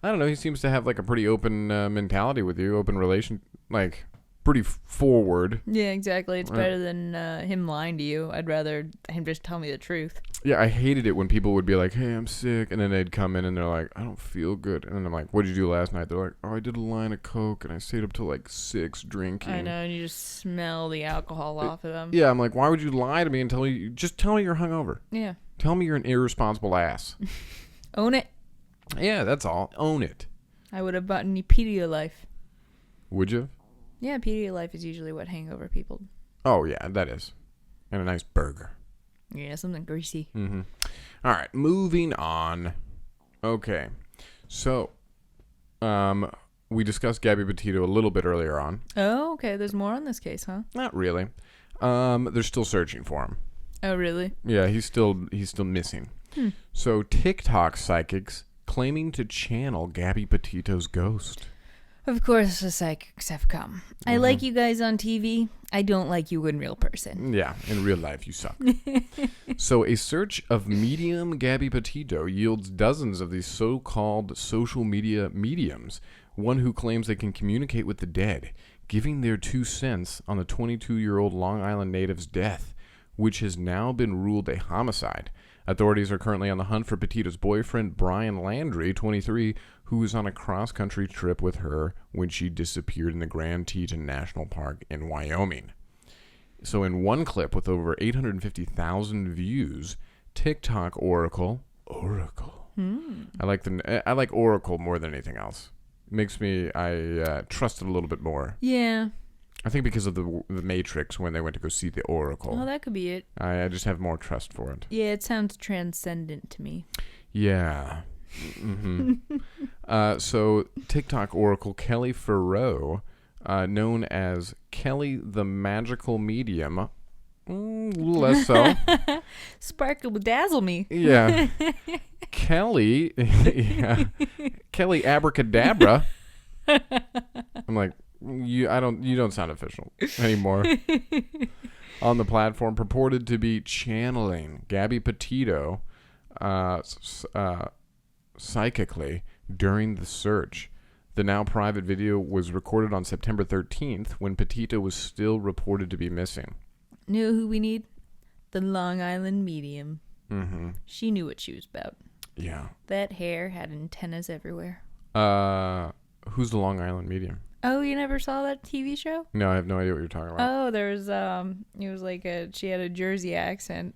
don't know. He seems to have like a pretty open mentality with you, open relation, like pretty forward. Yeah, exactly. It's better than him lying to you. I'd rather him just tell me the truth. Yeah, I hated it when people would be like, "Hey, I'm sick," and then they'd come in and they're like, "I don't feel good," and then I'm like, "What did you do last night?" They're like, "Oh, I did a line of coke and I stayed up till like 6 drinking." I know, and you just smell the alcohol off of them. Yeah, I'm like, why would you lie to me and just tell me you're hungover? Yeah. Tell me you're an irresponsible ass. Own it. Yeah, that's all. Own it. I would have bought any Pedialyte. Would you? Yeah, Pedialyte is usually what hangover people. Oh yeah, that is. And a nice burger. Yeah, something greasy. Mm-hmm. All right, moving on. Okay, so we discussed Gabby Petito a little bit earlier on. Oh, okay. There's more on this case, huh? Not really. They're still searching for him. Oh, really? Yeah, he's still missing. So TikTok psychics claiming to channel Gabby Petito's ghost. Of course, the psychics have come. I like you guys on TV. I don't like you in real person. Yeah, in real life, you suck. So a search of medium Gabby Petito yields dozens of these so-called social media mediums, one who claims they can communicate with the dead. giving their 2 cents on the 22-year-old Long Island native's death, which has now been ruled a homicide. Authorities are currently on the hunt for Petito's boyfriend, Brian Landry, 23, who was on a cross-country trip with her when she disappeared in the Grand Teton National Park in Wyoming. So in one clip with over 850,000 views, TikTok Oracle. I like Oracle more than anything else. I trust it a little bit more. Yeah. I think because of the Matrix when they went to go see the Oracle. Oh, that could be it. I just have more trust for it. Yeah, it sounds transcendent to me. Yeah. So TikTok Oracle Kelly Farrow, known as Kelly the Magical Medium, less so. Sparkle dazzle me. Yeah. Kelly, Kelly Abracadabra. I'm like, you don't sound official anymore. On the platform, purported to be channeling Gabby Petito psychically during the search. The now private video was recorded on September 13th when Petito was still reported to be missing. Know who we need? The Long Island Medium. Mm-hmm. She knew what she was about. Yeah. That hair had antennas everywhere. Who's the Long Island Medium? Oh, you never saw that TV show? No, I have no idea what you're talking about. Oh, there was it was like she had a Jersey accent,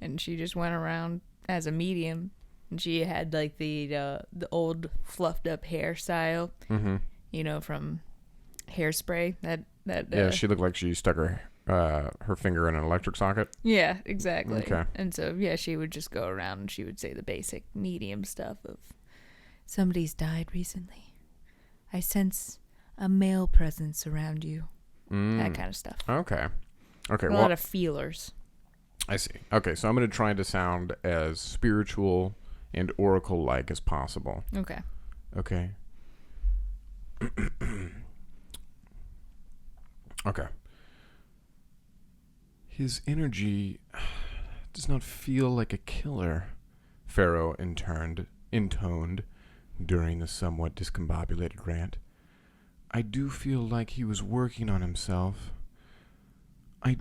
and she just went around as a medium, and she had like the old fluffed up hairstyle, from Hairspray. Yeah, she looked like she stuck her finger in an electric socket. Yeah, exactly. Okay. And so she would just go around and she would say the basic medium stuff of, somebody's died recently. I sense a male presence around you. That kind of stuff. Okay. A lot of feelers. I see. Okay, so I'm going to try to sound as spiritual and oracle-like as possible. Okay. Okay. Okay. His energy does not feel like a killer, Pharaoh intoned during the somewhat discombobulated rant. I do feel like he was working on himself. I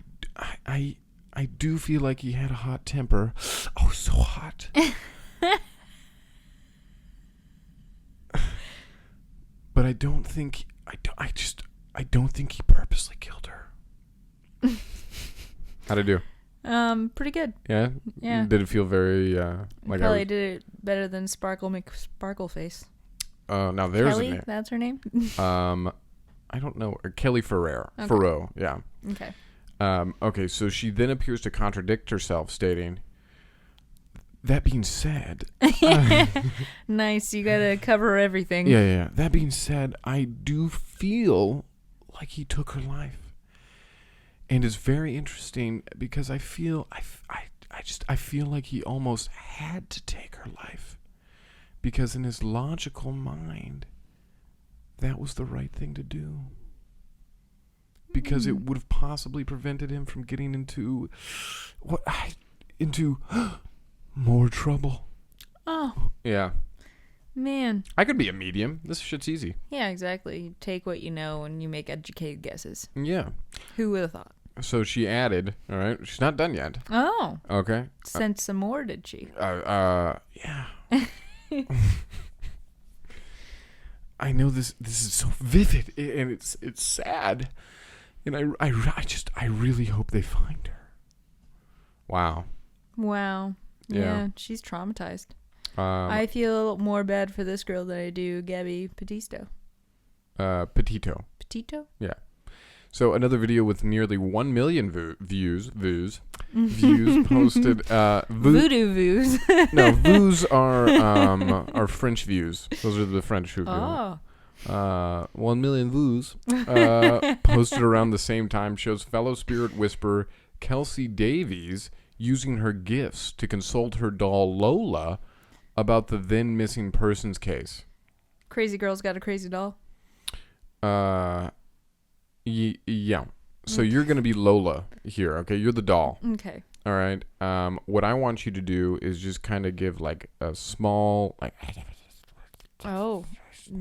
do feel like he had a hot temper. Oh, so hot. But I don't think he purposely killed her. How'd I do? Pretty good. Yeah? Yeah. Did it feel very like Probably did it better than Sparkle McSparkleface. Now there's Kelly, a name. that's her name? I don't know. Kelly Ferrer. Okay. Farrow, yeah. Okay. Okay, so she then appears to contradict herself, stating, that being said... Nice, you gotta cover everything. Yeah. That being said, I do feel like he took her life. And it's very interesting because I feel like he almost had to take her life. Because in his logical mind, that was the right thing to do. Because it would have possibly prevented him from getting into more trouble. Oh. Yeah. Man. I could be a medium. This shit's easy. Yeah, exactly. You take what you know and you make educated guesses. Yeah. Who would have thought? So she added, all right, she's not done yet. Oh. Okay. Sent some more, did she? Yeah. I know this is so vivid and it's sad. And I really hope they find her. Wow. Wow. Yeah, she's traumatized. I feel more bad for this girl than I do Gabby Petito. Petito. Petito? Yeah. So another video with nearly 1 million views posted. Voodoo views. No, views are French views. Those are the French who. Oh. 1 million views posted around the same time shows fellow spirit whisperer Kelsey Davies using her gifts to consult her doll Lola about the then missing persons case. Crazy girl's got a crazy doll. Yeah. So you're going to be Lola here, okay? You're the doll. Okay. All right. What I want you to do is just kind of give like a small Oh,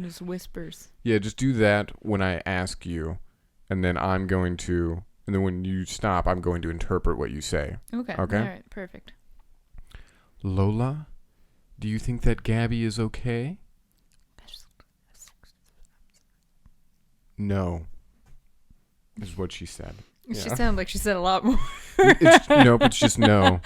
just whispers. Yeah, just do that when I ask you and then and then when you stop, I'm going to interpret what you say. Okay. Okay. All right. Perfect. Lola, do you think that Gabby is okay? No, is what she said. She Yeah. sounded like she said a lot more. Nope, it's just no.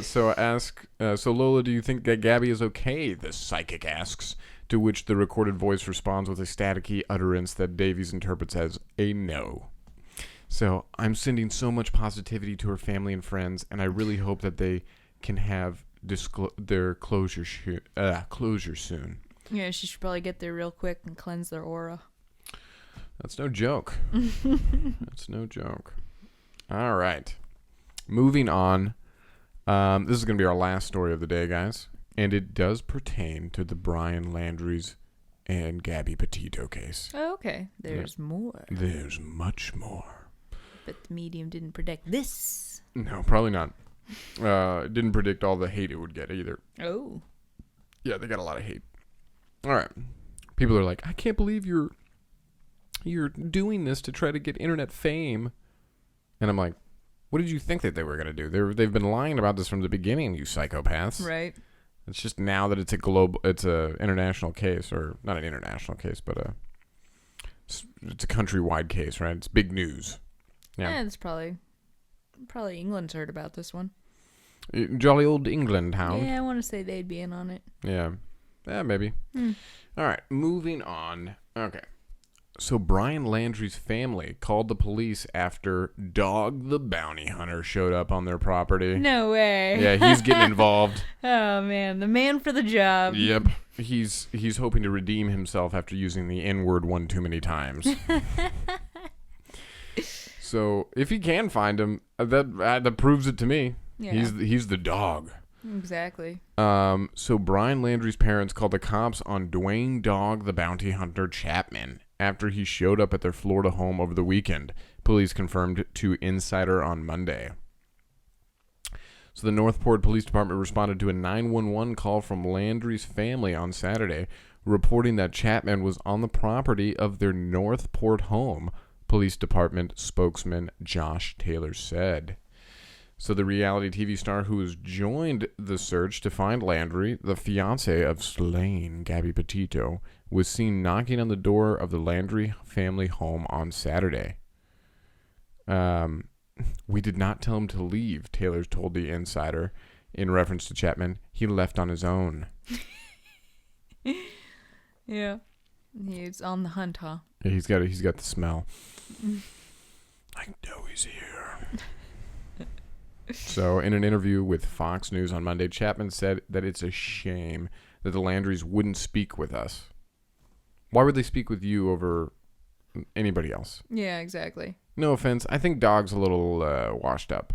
So Lola, do you think that Gabby is okay? The psychic asks, to which the recorded voice responds with a staticky utterance that Davies interprets as a no. So I'm sending so much positivity to her family and friends, and I really hope that they can have their closure soon. Yeah, she should probably get there real quick and cleanse their aura. That's no joke. That's no joke. All right. Moving on. This is going to be our last story of the day, guys. And it does pertain to the Brian Landry's and Gabby Petito case. Oh, okay. There's more. There's much more. But the medium didn't predict this. No, probably not. It didn't predict all the hate it would get either. Oh. Yeah, they got a lot of hate. All right. People are like, I can't believe you're doing this to try to get internet fame. And I'm like, what did you think that they were going to do? They've been lying about this from the beginning, you psychopaths. Right. It's just now that it's a international case, or not an international case, but it's a countrywide case, right? It's big news. Yeah, it's probably England's heard about this one. Jolly old England hound. Yeah, I want to say they'd be in on it. Yeah, maybe. All right, moving on. Okay. So Brian Landry's family called the police after Dog the Bounty Hunter showed up on their property. No way. Yeah, he's getting involved. Oh man, the man for the job. Yep. He's hoping to redeem himself after using the N-word one too many times. So if he can find him, that proves it to me. Yeah. He's the dog. Exactly. So Brian Landry's parents called the cops on Dwayne Dog the Bounty Hunter Chapman after he showed up at their Florida home over the weekend, police confirmed to Insider on Monday. So the Northport Police Department responded to a 911 call from Landry's family on Saturday, reporting that Chapman was on the property of their Northport home, Police Department spokesman Josh Taylor said. So the reality TV star who has joined the search to find Landry, the fiance of slain Gabby Petito, was seen knocking on the door of the Landry family home on Saturday. We did not tell him to leave, Taylor told the Insider in reference to Chapman. He left on his own. Yeah. He's on the hunt, huh? Yeah, he's got the smell. I know he's here. So, in an interview with Fox News on Monday, Chapman said that it's a shame that the Landrys wouldn't speak with us. Why would they speak with you over anybody else? Yeah, exactly. No offense. I think Dog's a little washed up.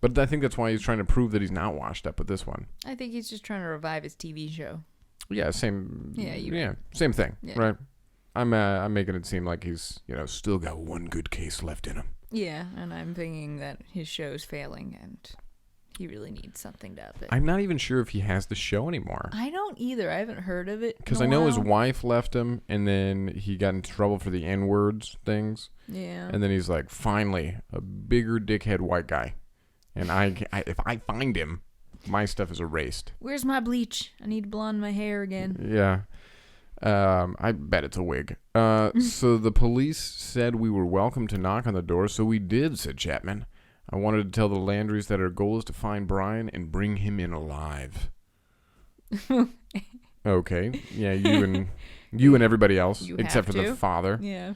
But I think that's why he's trying to prove that he's not washed up with this one. I think he's just trying to revive his TV show. Yeah, same. Yeah, same thing, yeah. right? I'm making it seem like he's, still got one good case left in him. Yeah, and I'm thinking that his show's failing and he really needs something to up it. I'm not even sure if he has the show anymore. I don't either. I haven't heard of it. Because I know his wife left him, and then he got into trouble for the N-words things. Yeah. And then he's like, finally, a bigger dickhead white guy. And if I find him, my stuff is erased. Where's my bleach? I need to blonde my hair again. Yeah. I bet it's a wig. So the police said we were welcome to knock on the door, so we did, said Chapman. I wanted to tell the Landrys that our goal is to find Brian and bring him in alive. Okay. Yeah, you and everybody else, You except for have the to. father. Yeah.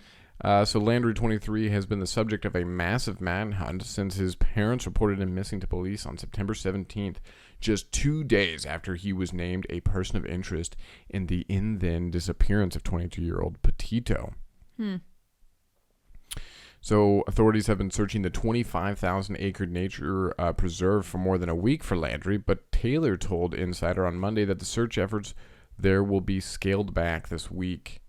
So Landry, 23, has been the subject of a massive manhunt since his parents reported him missing to police on September 17th, just 2 days after he was named a person of interest in the then disappearance of 22-year-old Petito. So authorities have been searching the 25,000-acre nature preserve for more than a week for Landry, but Taylor told Insider on Monday that the search efforts there will be scaled back this week.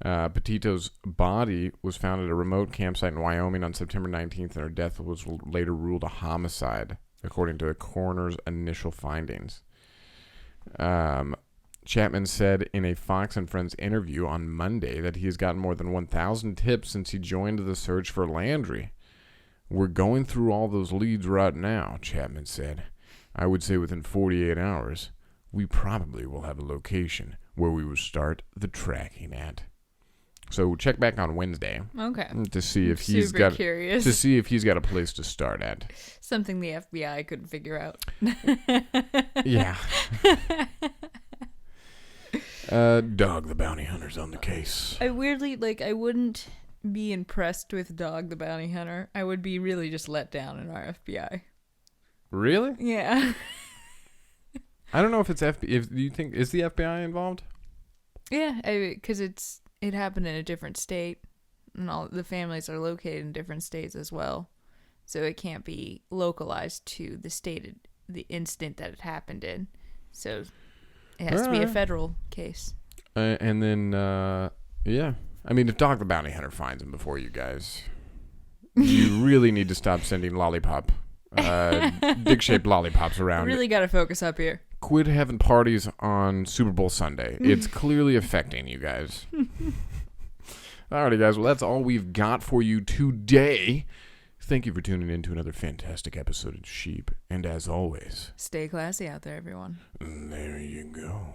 Petito's body was found at a remote campsite in Wyoming on September 19th, and her death was later ruled a homicide, according to the coroner's initial findings. Chapman said in a Fox and Friends interview on Monday that he has gotten more than 1,000 tips since he joined the search for Landry. We're going through all those leads right now, Chapman said. I would say within 48 hours, we probably will have a location where we will start the tracking at. So check back on Wednesday. Okay. To see if he's Super curious. to see if he's got a place to start at. Something the FBI couldn't figure out. Yeah. Dog the Bounty Hunter's on the case. I wouldn't be impressed with Dog the Bounty Hunter. I would be really just let down in our FBI. Really? Yeah. I don't know if it's FBI. If you think is the FBI involved? Yeah, because it happened in a different state, and all the families are located in different states as well, so it can't be localized to the instant that it happened in. So it has to be a federal case. And then, yeah. I mean, if Dog the Bounty Hunter finds him before you guys, you really need to stop sending dick-shaped lollipops around. Really got to focus up here. Quit having parties on Super Bowl Sunday. It's clearly affecting you guys. Alrighty, guys. Well, that's all we've got for you today. Thank you for tuning in to another fantastic episode of Sheep. And as always, stay classy out there, everyone. There you go.